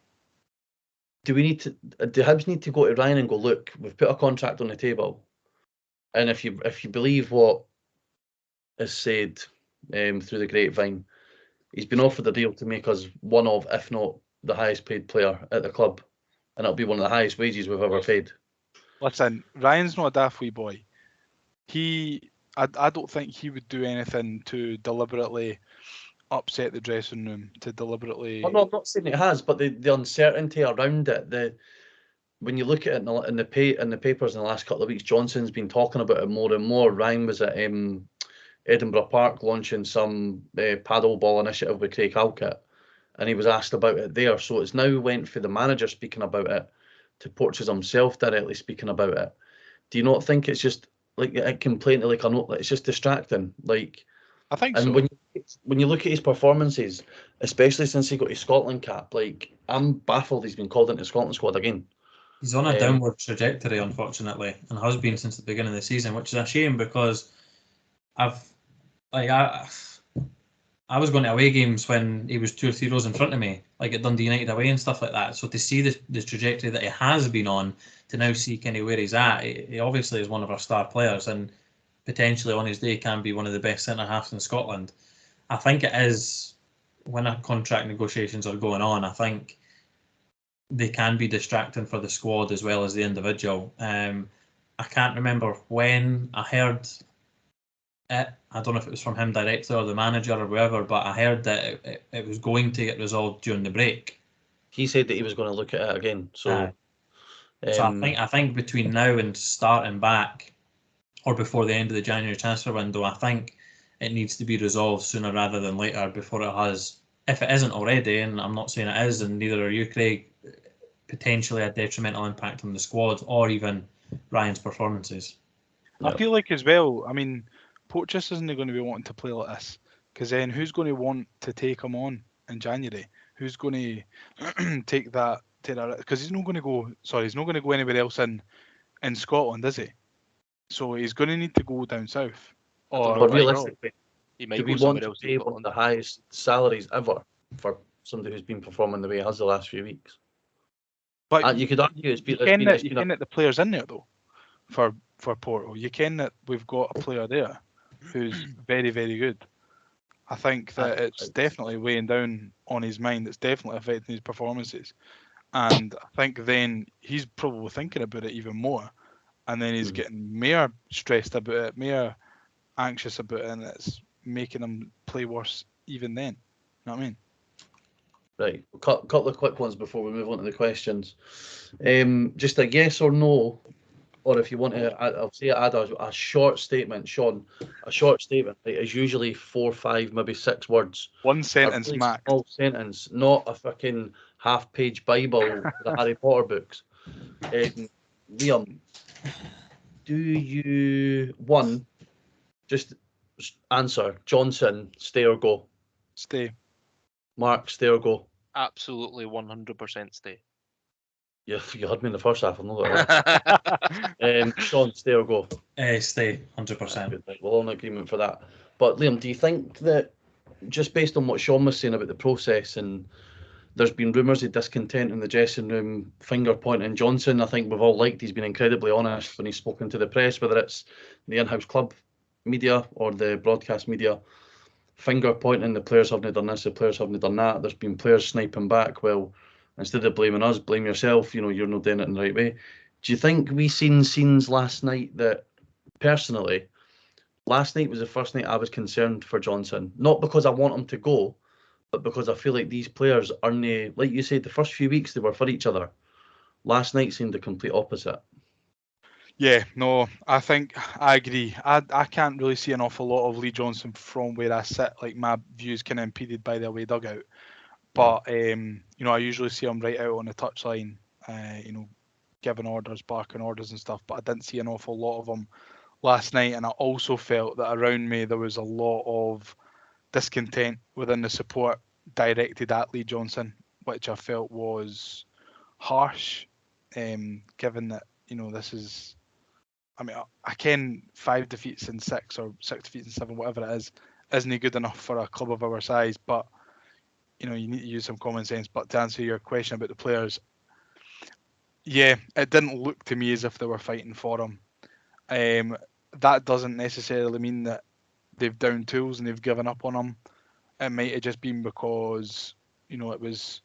need to go to Ryan and go, look, we've put a contract on the table, and if you believe what is said through the grapevine, he's been offered a deal to make us one of, if not the highest paid player at the club, and it'll be one of the highest wages we've ever paid. Listen, Ryan's not a daft wee boy. I don't think he would do anything to deliberately upset the dressing room, to deliberately... Well, no, I'm not saying it has, but the uncertainty around it, when you look at it in the papers in the last couple of weeks, Johnson's been talking about it more and more. Ryan was at Edinburgh Park launching some paddle ball initiative with Craig Halkett, and he was asked about it there. So it's now went for the manager speaking about it to Porteous himself directly speaking about it. Do you not think it's just like a complaint, like it's just distracting? Like, I think and so. When you look at his performances, especially since he got his Scotland cap, like, I'm baffled he's been called into the Scotland squad again. He's on a downward trajectory, unfortunately, and has been since the beginning of the season, which is a shame, because I I was going to away games when he was 2 or 3 rows in front of me, like at Dundee United away and stuff like that. So to see the trajectory that he has been on, to now see kind of where he's at, he obviously is one of our star players and potentially on his day can be one of the best centre-halves in Scotland. I think it is, when our contract negotiations are going on, I think they can be distracting for the squad as well as the individual. I can't remember when I heard it. I don't know if it was from him directly or the manager or whoever, but I heard that it was going to get resolved during the break. He said that he was going to look at it again. So, so I think between now and starting back, or before the end of the January transfer window, I think it needs to be resolved sooner rather than later before it has, if it isn't already, and I'm not saying it is, and neither are you, Craig, potentially a detrimental impact on the squad or even Ryan's performances. I feel like as well, I mean, Pochis isn't going to be wanting to play like this, because then who's going to want to take him on in January? Who's going to take that? Because he's not going to go. Sorry, he's not going to go anywhere else in Scotland, is he? So he's going to need to go down south. Or realistically, he might do we go want somewhere to else. pay one of the highest salaries ever for somebody who's been performing the way he has the last few weeks? But you could argue you can that the players in there though, for Porto. You can that we've got a player there who's very, very good. I think that it's definitely weighing down on his mind. It's definitely affecting his performances. And I think then he's probably thinking about it even more. And then he's getting more stressed about it, more anxious about it, and it's making him play worse even then. You know what I mean? Right. A couple of quick ones before we move on to the questions. Just a yes or no, or if you want to, I'll say add a short statement, Sean. A short statement is usually 4, 5, maybe 6 words. One sentence really max. Small sentence, not a fucking half-page Bible with the Harry Potter books. Liam, do you just answer Johnson, stay or go? Stay. Mark, stay or go? Absolutely 100% stay. You heard me in the first half. I'm not like that. Sean, stay or go? Stay, 100%. Right, we're all in agreement for that. But Liam, do you think that, just based on what Sean was saying about the process, and there's been rumours of discontent in the dressing room, finger pointing Johnson, I think we've all liked he's been incredibly honest when he's spoken to the press, whether it's the in-house club media or the broadcast media, finger pointing, the players haven't done this, the players haven't done that. There's been players sniping back, well, instead of blaming us, blame yourself, you're not doing it in the right way. Do you think we seen scenes last night that, personally, last night was the first night I was concerned for Johnson, not because I want him to go, but because I feel like these players aren't, like you said, the first few weeks they were for each other. Last night seemed the complete opposite. Yeah, no, I think I agree. I can't really see an awful lot of Lee Johnson from where I sit. Like, my view's kind of impeded by the away dugout. But I usually see him right out on the touchline, giving orders, barking orders and stuff. But I didn't see an awful lot of him last night, and I also felt that around me there was a lot of discontent within the support directed at Lee Johnson, which I felt was harsh, given that this is. I mean, I can 5 defeats in 6 or 6 defeats in 7, whatever it is, isn't good enough for a club of our size. But you need to use some common sense. But to answer your question about the players, yeah, it didn't look to me as if they were fighting for him. That doesn't necessarily mean that they've downed tools and they've given up on him. It might have just been because it was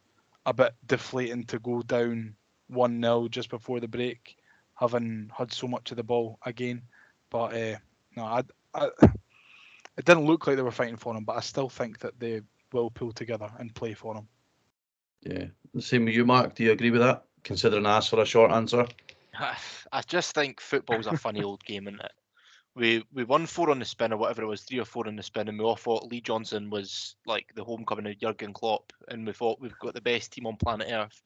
a bit deflating to go down 1-0 just before the break, having had so much of the ball again. But no, it didn't look like they were fighting for him, but I still think that they will pull together and play for him. Yeah, the same with you, Mark. Do you agree with that? Considering I asked for a short answer. I just think football's a funny old game, isn't it? We won 4 on the spin or whatever it was, 3 or 4 on the spin, and we all thought Lee Johnson was like the homecoming of Jurgen Klopp, and we thought we've got the best team on planet Earth.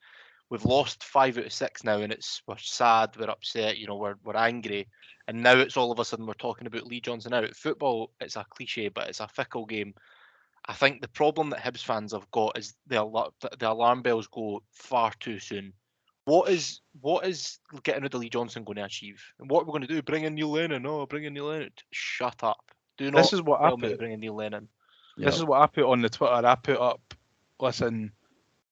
We've lost 5 out of 6 now, and we're sad, we're upset, we're angry, and now it's all of a sudden we're talking about Lee Johnson out. Football, it's a cliche, but it's a fickle game. I think the problem that Hibs fans have got is the alarm bells go far too soon. What is getting rid of Lee Johnson going to achieve? And what we're going to do? Bring in Neil Lennon? Oh, bring in Neil Lennon. Shut up. Do not This is what I tell me to put. bring in Neil Lennon. This is what I put on the Twitter. I put up, listen,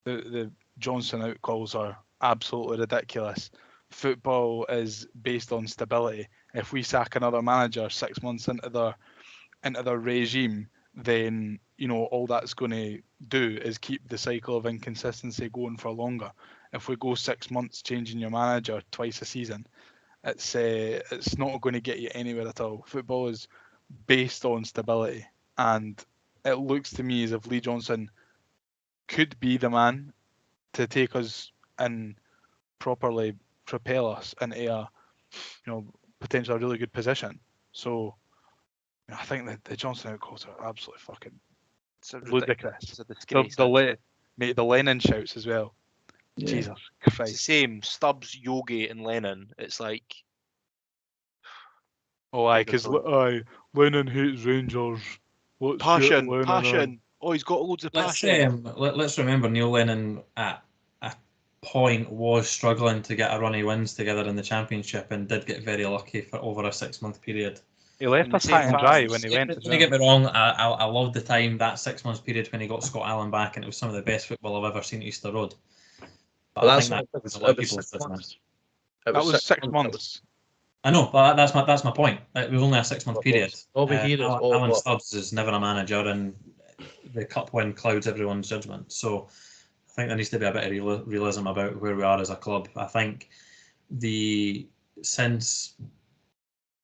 the Johnson out calls are absolutely ridiculous. Football is based on stability. If we sack another manager 6 months into their regime, then all that's going to do is keep the cycle of inconsistency going for longer. If we go 6 months changing your manager twice a season, it's not going to get you anywhere at all. Football is based on stability, and it looks to me as if Lee Johnson could be the man to take us and properly propel us into a potentially a really good position. So I think that the Johnson out calls are absolutely fucking ludicrous. It's a disgrace. The Lennon shouts as well. Yeah. Jesus It's Christ. the same. Stubbs, Yogi, and Lennon. It's like. Oh, aye, because Lennon hates Rangers. Let's get Lennon Passion. on. Oh, he's got loads of passion. Let's remember Neil Lennon at a point was struggling to get a run of wins together in the Championship and did get very lucky for over a 6 month period. He left us high and dry when he went as well. Don't get me wrong, I loved the time, that 6 months period when he got Scott Allen back, and it was some of the best football I've ever seen at Easter Road. But I think that was a lot of people's business. That was 6 months. I know, but that's my point. It was only a 6 month period. Alan Stubbs is never a manager, and the cup win clouds everyone's judgment. So I think there needs to be a bit of realism about where we are as a club. I think since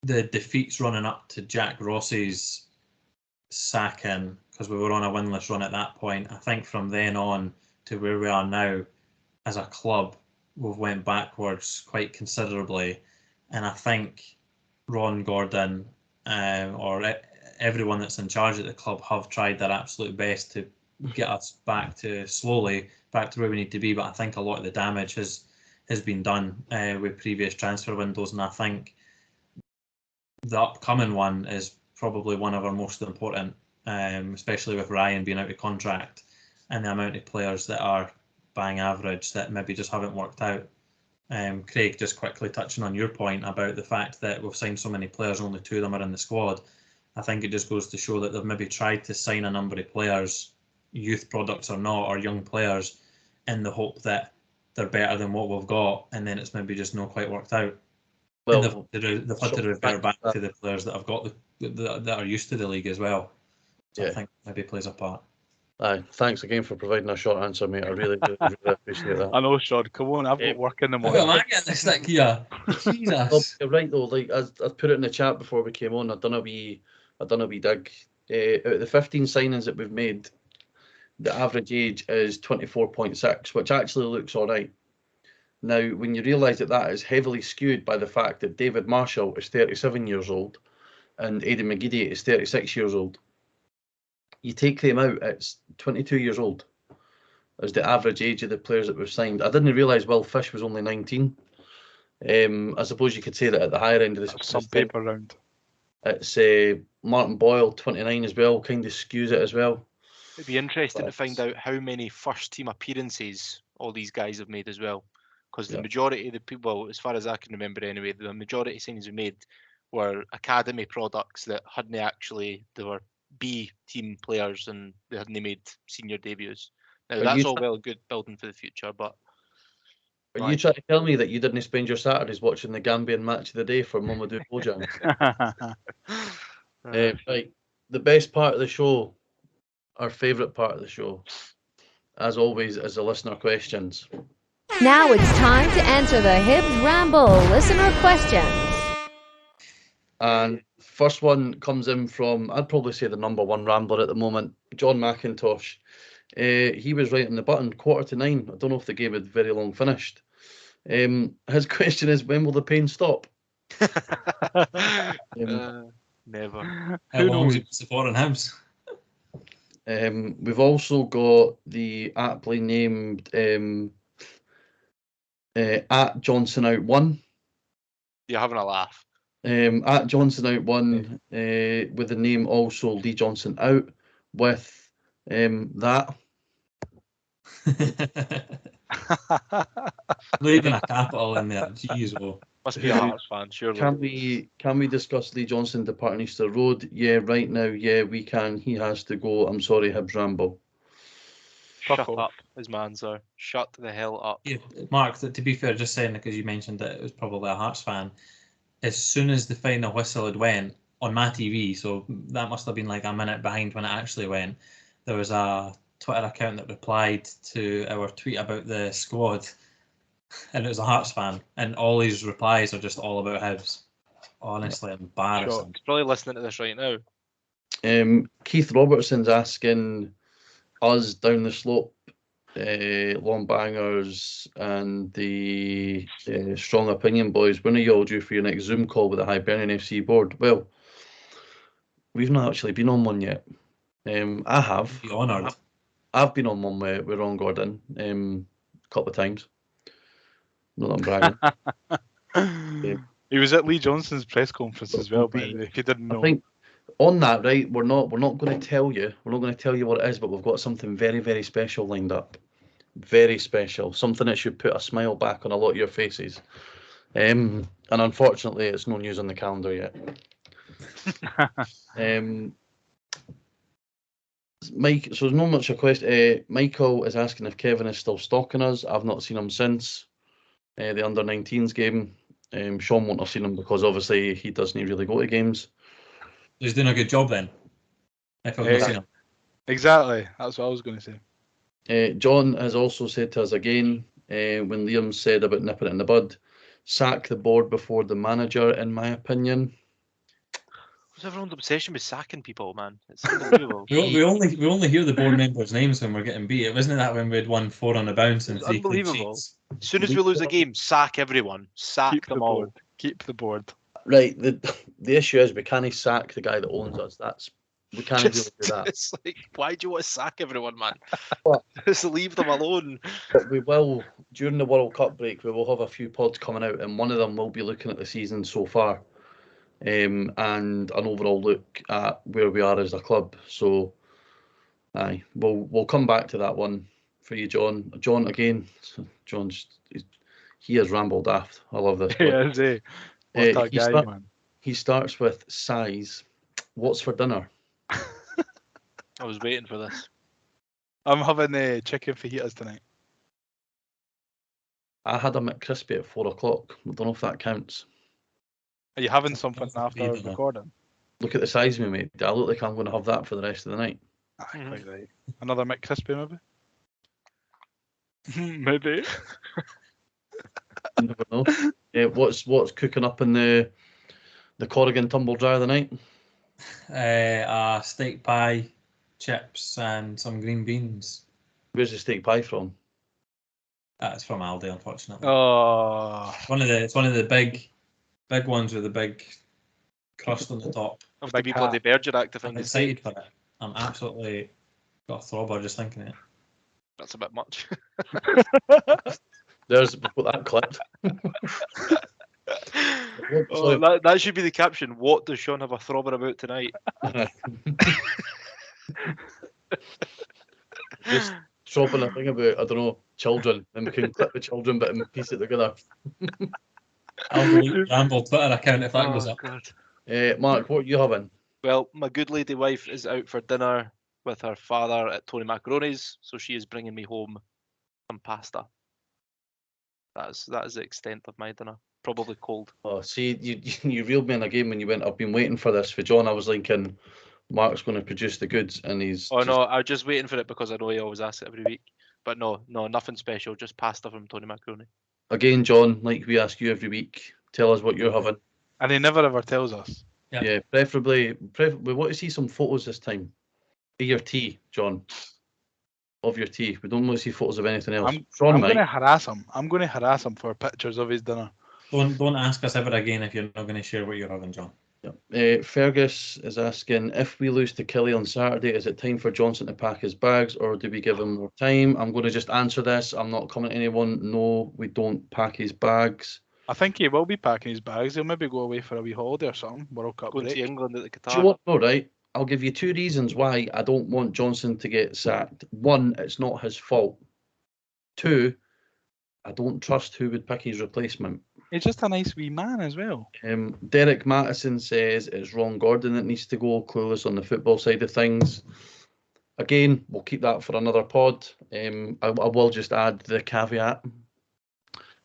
the defeats running up to Jack Ross's sacking, because we were on a winless run at that point, I think from then on to where we are now as a club, we've went backwards quite considerably. And I think Ron Gordon or everyone that's in charge at the club have tried their absolute best to get us slowly back to where we need to be. But I think a lot of the damage has been done with previous transfer windows, and I think the upcoming one is probably one of our most important, especially with Ryan being out of contract and the amount of players that are bang average that maybe just haven't worked out. Craig, just quickly touching on your point about the fact that we've signed so many players, only 2 of them are in the squad. I think it just goes to show that they've maybe tried to sign a number of players, youth products or not, or young players, in the hope that they're better than what we've got, and then it's maybe just not quite worked out. Well, they've had to revert back to the players that have got that are used to the league as well. So I think maybe it plays a part. Aye, thanks again for providing a short answer, mate. I really appreciate that. I know, Sean. Come on, I've got work in the morning. Well, I get this stick here. Jesus. You're right though. Like I put it in the chat before we came on. I've done a wee dig. Out of the 15 signings that we've made, the average age is 24.6, which actually looks all right. Now, when you realise that is heavily skewed by the fact that David Marshall is 37 years old and Aidan McGeady is 36 years old. You take them out, it's 22 years old as the average age of the players that we've signed. I didn't realise Will Fish was only 19. I suppose you could say that at the higher end of the some paper round. It's Martin Boyle, 29 as well, kind of skews it as well. It'd be interesting to find out how many first team appearances all these guys have made as well. Because the majority of the people, as far as I can remember anyway, the majority of things we made were academy products that hadn't actually, they were B team players and they hadn't made senior debuts. Now that's all well and good building for the future, but are you trying to tell me that you didn't spend your Saturdays watching the Gambian match of the day for Mamadou Bojang? Right, the best part of the show, our favourite part of the show, as always, is the listener questions. Now it's time to answer the Hibs Ramble listener questions. And first one comes in from, I'd probably say the number one rambler at the moment, John McIntosh. He was right on the button, 8:45. I don't know if the game had very long finished. His question is, when will the pain stop? Never. How long was he supporting Hibs? We've also got the aptly named at Johnson out 1. You're having a laugh. At Johnson out 1 with the name also Lee Johnson out with that. Not even a capital in there. Jeez, well. Must be a Hearts fan, surely. Can we discuss Lee Johnson departing Easter Road? Yeah, right now, yeah, we can. He has to go. I'm sorry, Hibs Ramble. Shut Fuck off. up, his man, sir. Shut the hell up. Yeah, Mark, to be fair, just saying because you mentioned that it was probably a Hearts fan. As soon as the final whistle had went on my TV, so that must have been like a minute behind when it actually went, there was a Twitter account that replied to our tweet about the squad, and it was a Hearts fan, and all these replies are just all about Hibs. Honestly, embarrassing. He's probably listening to this right now. Keith Robertson's asking us down the slope, Long Bangers and the Strong Opinion boys, when are you all due for your next Zoom call with the Hibernian FC board? Well, we've not actually been on one yet. I have. Be honoured. I've been on one with Ron Gordon a couple of times. Not that I'm bragging. He was at Lee Johnson's press conference as well, by the way, if you didn't know. I think on that, right, we're not going to tell you. We're not going to tell you what it is, but we've got something very, very special lined up. Very special. Something that should put a smile back on a lot of your faces. And unfortunately, it's no news on the calendar yet. Mike, so there's not much a question. Michael is asking if Kevin is still stalking us. I've not seen him since the under-19s game. Shaun won't have seen him because obviously he doesn't really go to games. He's doing a good job then. If I've not seen him. Exactly, that's what I was going to say. John has also said to us again, when Liam said about nipping it in the bud, sack the board before the manager, in my opinion. What's everyone's obsession with sacking people, man? It's unbelievable. we only hear the board members' names when we're getting beat. It wasn't that when we had won 4 on the bounce and It's 3 clean unbelievable. sheets. As soon as we lose a game, sack everyone. Sack Keep them the all. board. Keep the board. Right, the issue is we can't sack the guy that owns us. We can't really do that. It's like, why do you want to sack everyone, man? What? Just leave them alone. But we will, during the World Cup break, we will have a few pods coming out, and one of them will be looking at the season so far, and an overall look at where we are as a club. So, aye, we'll come back to that one for you, John. John again. He is ramble daft. I love this. Yeah, what a guy, man. He starts with size. What's for dinner? I was waiting for this. I'm having chicken fajitas tonight. I had a McCrispy at 4 o'clock. I don't know if that counts. Are you having something That's after fajitas. recording? Look at the size of me, mate. I look like I'm going to have that for the rest of the night. Aye, quite right. Another McCrispy, maybe? Maybe. You never know. What's cooking up in the Corrigan tumble dryer tonight? A steak pie, chips, and some green beans. Where's the steak pie from? It's from Aldi, unfortunately. Oh, It's one of the big ones with the big crust on the top. Of Big the people hat. the Bergerac, I I'm think it's excited for it. I'm absolutely got a throbber just thinking it. that's a bit much. There's that clip. Oh, that should be the caption. What does Shaun have a throbber about tonight? Just dropping a thing about, I don't know, children, and we can clip the children bit and piece it together. I'll ramble Twitter account if that goes Oh, up. God. Mark, what are you having? Well, my good lady wife is out for dinner with her father at Tony Macaroni's, so she is bringing me home some pasta. That is the extent of my dinner. Probably cold. Oh, see, you reeled me in a game when you went, I've been waiting for this for John. I was thinking Mark's going to produce the goods, and he's. Oh no, I was just waiting for it because I know he always asks it every week. But no, nothing special. Just pasta from Tony Macaroni. Again, John, like we ask you every week, tell us what you're having. and he never ever tells us. Yeah. Yeah, preferably, we want to see some photos this time. Of your tea, John. Of your tea. We don't want to see photos of anything else. I'm Sean going to might. harass him. I'm going to harass him for pictures of his dinner. Don't ask us ever again if you're not going to share what you're having, John. Fergus is asking, if we lose to Kelly on Saturday, is it time for Johnson to pack his bags, or do we give him more time? I'm going to just answer this. I'm not coming to anyone. No, we don't pack his bags. I think he will be packing his bags. He'll maybe go away for a wee holiday or something. World Cup Going break. to England at the Do you know Qatar. what? No, right. I'll give you 2 reasons why I don't want Johnson to get sacked. 1, it's not his fault. 2, I don't trust who would pick his replacement. He's just a nice wee man as well. Derek Mattison says it's Ron Gordon that needs to go, clueless on the football side of things. Again, we'll keep that for another pod. I will just add the caveat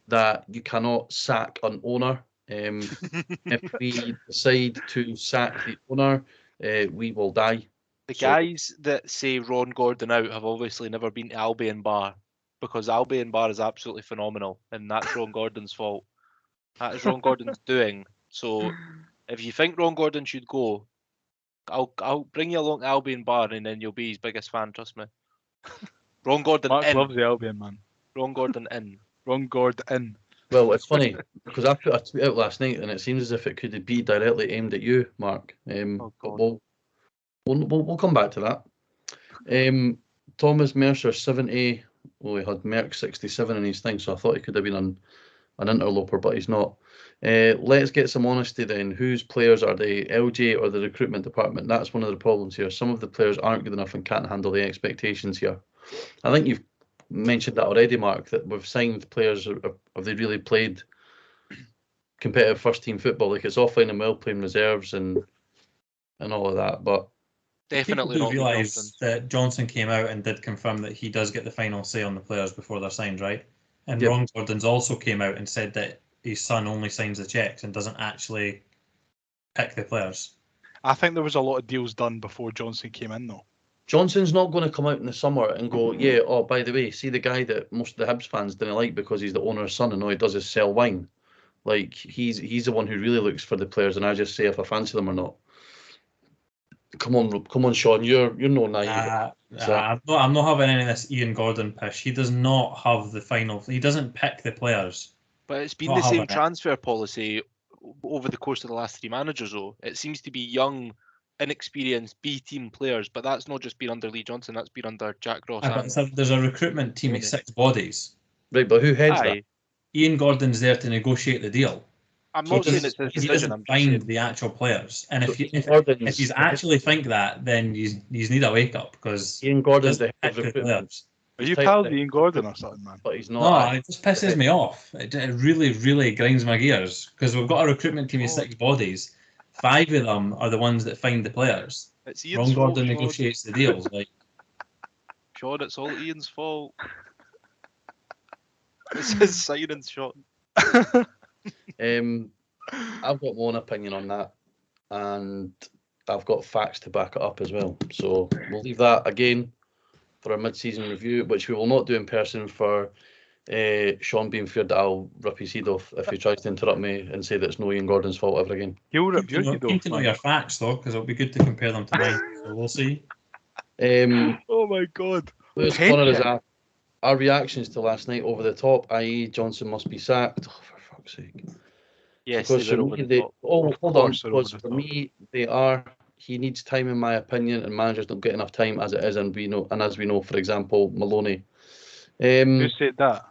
that you cannot sack an owner. If we decide to sack the owner, we will die. The guys that say Ron Gordon out have obviously never been to Albion Bar, because Albion Bar is absolutely phenomenal, and that's Ron Gordon's fault. That is Ron Gordon's doing. So if you think Ron Gordon should go, I'll bring you along to Albion Bar, and then you'll be his biggest fan. Trust me. Ron Gordon Mark in. loves the Albion, man. Ron Gordon in. Ron Gordon in. Well, it's funny because I put a tweet out last night, and it seems as if it could be directly aimed at you, Mark. Oh, But God. we'll come back to that. Thomas Mercer 70. Well, he had Merck 67 in his thing, so I thought he could have been an interloper, but he's not. Let's get some honesty then. Whose players are they, LJ or the recruitment department? That's one of the problems here. Some of the players aren't good enough and can't handle the expectations here. I think you've mentioned that already, Mark, that we've signed players. Have they really played competitive first team football? Like, it's offline and well playing reserves and all of that, but Definitely People not do Lee realise Johnson. that Johnson came out and did confirm that he does get the final say on the players before they're signed, right? And Yep. Ron Gordon's also came out and said that his son only signs the checks and doesn't actually pick the players. I think there was a lot of deals done before Johnson came in, though. Johnson's not going to come out in the summer and go, yeah, oh, by the way, see the guy that most of the Hibs fans didn't like because he's the owner's son and all he does is sell wine. Like, he's the one who really looks for the players, and I just say if I fancy them or not. Come on, Sean, you're no naive. I'm not having any of this Ian Gordon pish. He does not have the final. He doesn't pick the players. But it's been Not the same having it. transfer policy over the course of the last three managers, though. It seems to be young, inexperienced B-team players, but that's not just been under Lee Johnson, that's been under Jack Ross. There's a recruitment team of 6 bodies. Right, but who heads that? Aye. Ian Gordon's there to negotiate the deal. I'm not saying it's his He decision, doesn't I'm just find saying. the actual players. And So if Gordon's you actually think that, then you need a wake up, because Ian he Gordon's doesn't the head pick of the recruitment, players. Are He's you tight pals with with Ian Gordon or something, man? but he's not. No, it just pisses me off. It really, really grinds my gears, because we've got a recruitment team of 6 bodies. 5 of them are the ones that find the players. It's Ron Ian's fault, Gordon Sean. negotiates the deals. Like, Sean, it's all Ian's fault. It's his signing shot. I've got my own opinion on that, and I've got facts to back it up as well. So we'll leave that again for our mid-season review, which we will not do in person for Sean being feared that I'll rip his head off if he tries to interrupt me and say that it's no Ian Gordon's fault ever again. He'll rip your head keen off, to know man. your facts, though, because it'll be good to compare them to mine. So we'll see. Oh my god. Lewis Hate Connor is it. at our reactions to last night over the top, i.e. Johnson must be sacked. Oh, for fuck's sake. Yes, Because they for were over me, the top. hold on, course they're over because the for top. me, they are. He needs time, in my opinion, and managers don't get enough time as it is, and as we know, for example, Maloney. Who said that?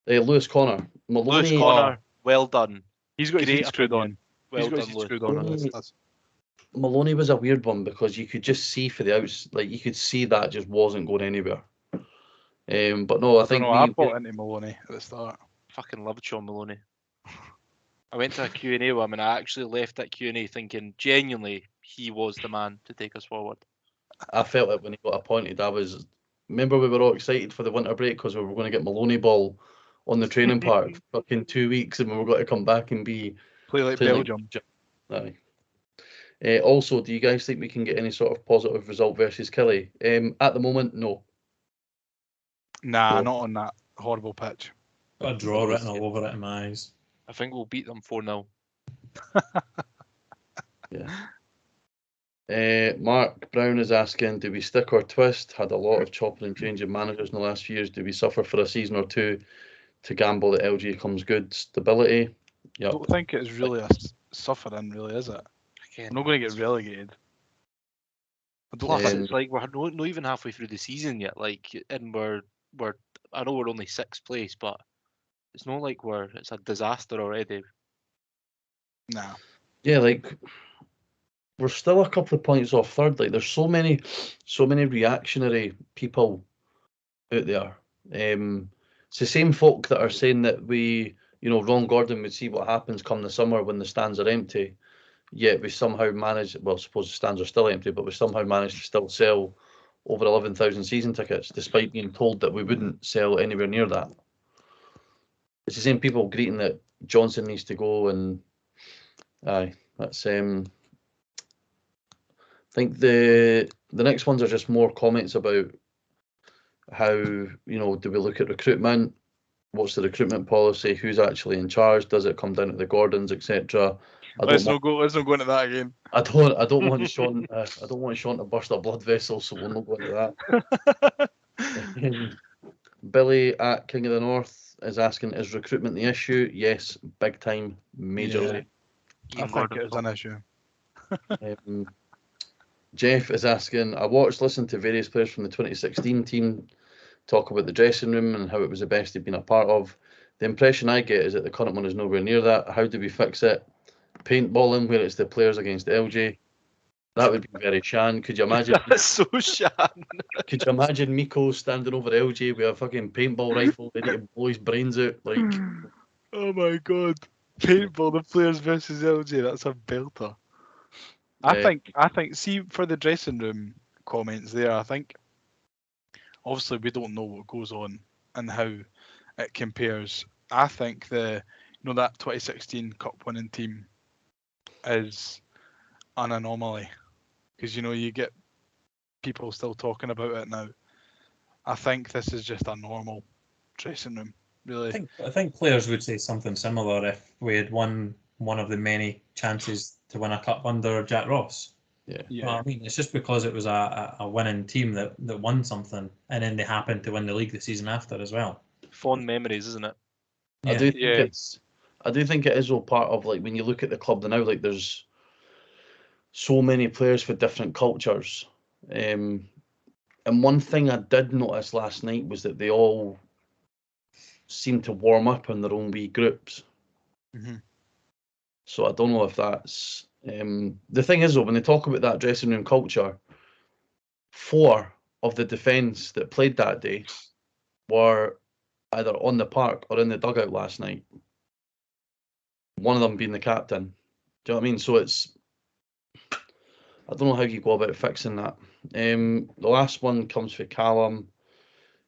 Lewis Connor. Maloney. Lewis Connor, well done. He's got his Great head screwed on. opinion. Well He's got done, his head Lewis. screwed on. Maloney- That's- Maloney was a weird one because you could just see for the outs, like you could see that just wasn't going anywhere. But no, I I think don't know, I bought into Maloney at the start. Fucking loved Sean Maloney. I went to a Q&A with him, and I actually left that Q&A thinking genuinely he was the man to take us forward. I felt it when he got appointed. Remember we were all excited for the winter break because we were going to get Maloney ball on the training park fucking 2 weeks, and we were going to come back and be Play like playing Belgium. Aye. Also, do you guys think we can get any sort of positive result versus Kelly? At the moment, no. Nah, Well- not on that horrible pitch. Got a draw written all over it in my eyes. I think we'll beat them 4-0. Yeah. Mark Brown is asking, do we stick or twist? Had a lot of chopping and changing managers in the last few years. Do we suffer for a season or two to gamble that LG comes good? Stability? I Yep. don't think it's really a suffering, really, is it? Again, We're not going to get relegated. I don't plus, think it's like we're not even halfway through the season yet. Like, and we're I know we're only 6th place, but it's not like it's a disaster already. Nah. Yeah, like we're still a couple of points off third. Like there's so many reactionary people out there. It's the same folk that are saying that we Ron Gordon would see what happens come the summer when the stands are empty. Yet we somehow managed, well, I suppose the stands are still empty, but we somehow managed to still sell over 11,000 season tickets, despite being told that we wouldn't sell anywhere near that. It's the same people greeting that Johnson needs to go, and that's I think the next ones are just more comments about how, do we look at recruitment? What's the recruitment policy? Who's actually in charge? Does it come down to the Gordons, etc.? Let's not go into that again. I don't want Shaun. I don't want Shaun to burst a blood vessel, so we'll not go into that. Billy at King of the North is asking, is recruitment the issue? Yes, big time, majorly. I think it is an issue. Jeff is asking, I listened to various players from the 2016 team talk about the dressing room and how it was the best they've been a part of. The impression I get is that the current one is nowhere near that. How do we fix it? Paintballing where it's the players against LJ. That would be very Shan. Could you imagine? That's so Shan. Could you imagine Miko standing over LJ with a fucking paintball rifle ready to blow his brains out? Like, oh my god, paintball the players versus LJ. That's a belter. I think. See, for the dressing room comments there, I think obviously we don't know what goes on and how it compares. I think that 2016 Cup winning team is an anomaly because you get people still talking about it now. I think this is just a normal dressing room, really. I think players would say something similar if we had won one of the many chances to win a cup under Jack Ross. Yeah. Well, I mean, it's just because it was a winning team that won something, and then they happened to win the league the season after as well. Fond memories, isn't it? I do think it is all part of, like, when you look at the club now, like, there's so many players for different cultures. And one thing I did notice last night was that they all seemed to warm up in their own wee groups. Mm-hmm. So I don't know if that's... the thing is, though, when they talk about that dressing room culture, 4 of the defence that played that day were either on the park or in the dugout last night. One of them being the captain. Do you know what I mean? So it's... I don't know how you go about fixing that. The last one comes from Callum,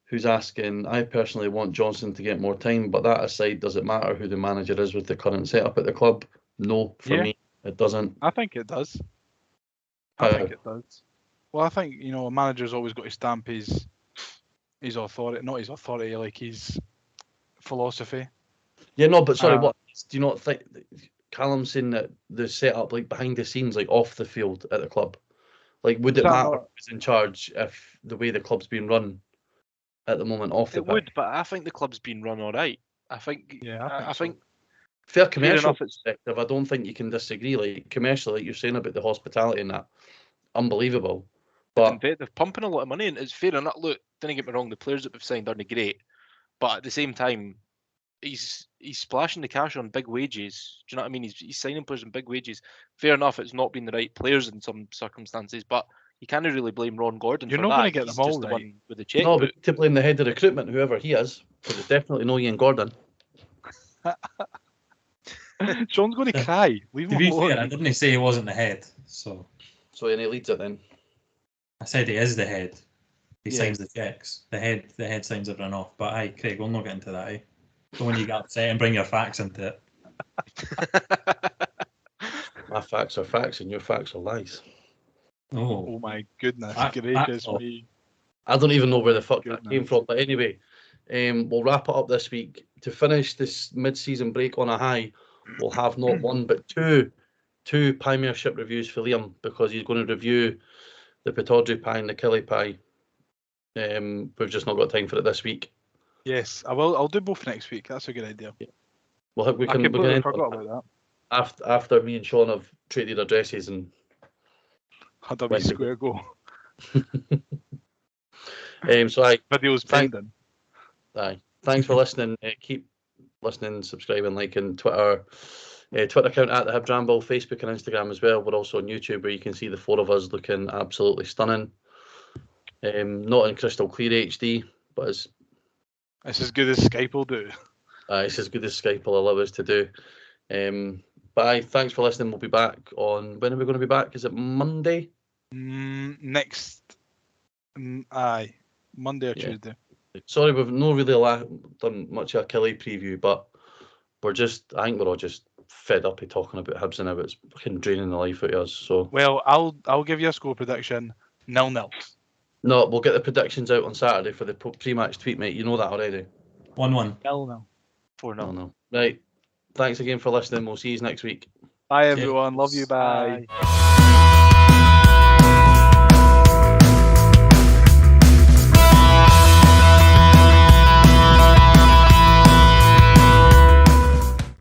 who's asking, I personally want Johnson to get more time, but that aside, does it matter who the manager is with the current setup at the club? No, for me, it doesn't. I think it does. I think it does. Well, I think, a manager's always got to stamp his authority, not his authority, like his philosophy. Yeah, no, but sorry, what do you not think? Callum's saying that the setup, like behind the scenes, like off the field at the club, like would it matter who's in charge if the way the club's being run at the moment off the pitch? It would, but I think the club's been run all right. I think. Yeah, I think. Fair commercial perspective, I don't think you can disagree. Like commercially, like you're saying about the hospitality and that, unbelievable. But they're pumping a lot of money, and it's fair enough. Look, don't get me wrong, the players that we've signed aren't great, but at the same time, he's splashing the cash on big wages. Do you know what I mean? He's signing players on big wages. Fair enough, it's not been the right players in some circumstances, but you can't really blame Ron Gordon for that. You're not going to get them all just right. The one with the check. No, but to blame the head of recruitment, whoever he is, because it's definitely no Ian Gordon. Sean's going to cry. Leave him alone. Fair, I didn't say he wasn't the head, so and he leads it then. I said he is the head. He signs the checks. The head signs everyone off. But aye, Craig, we'll not get into that. Don't when you get upset and bring your facts into it. My facts are facts and your facts are lies. Oh my goodness gracious me. I don't even know where the fuck that came from. But anyway, we'll wrap it up this week. To finish this mid-season break on a high, we'll have not one but two Premiership reviews for Liam, because he's going to review the Pittodrie pie and the Killie pie. We've just not got time for it this week. Yes, I will. I'll do both next week. That's a good idea. Yeah. Well, we can forgot about that. After me and Sean have traded addresses and had a wee square go. So video's pending. Aye. Thanks for listening. Keep listening, subscribing, liking. Twitter account at the Hibs Ramble, Facebook and Instagram as well. We're also on YouTube, where you can see the 4 of us looking absolutely stunning. Not in crystal clear HD, but it's as good as Skype will do. It's as good as Skype will allow us to do. But thanks for listening. We'll be back on. When are we going to be back? Is it Monday? Next. Monday or Tuesday. Sorry, we've not really done much of a Kelly preview, but I think we're all just fed up of talking about Hibs and now it's fucking draining the life out of us. So Well, I'll give you a score prediction: 0-0. no, we'll get the predictions out on Saturday for the pre-match tweet, mate. You know that already. 1-1. 0-0. 4-0. No. Right. Thanks again for listening. We'll see you next week. Bye Cheers. everyone. Love you. Bye. Bye.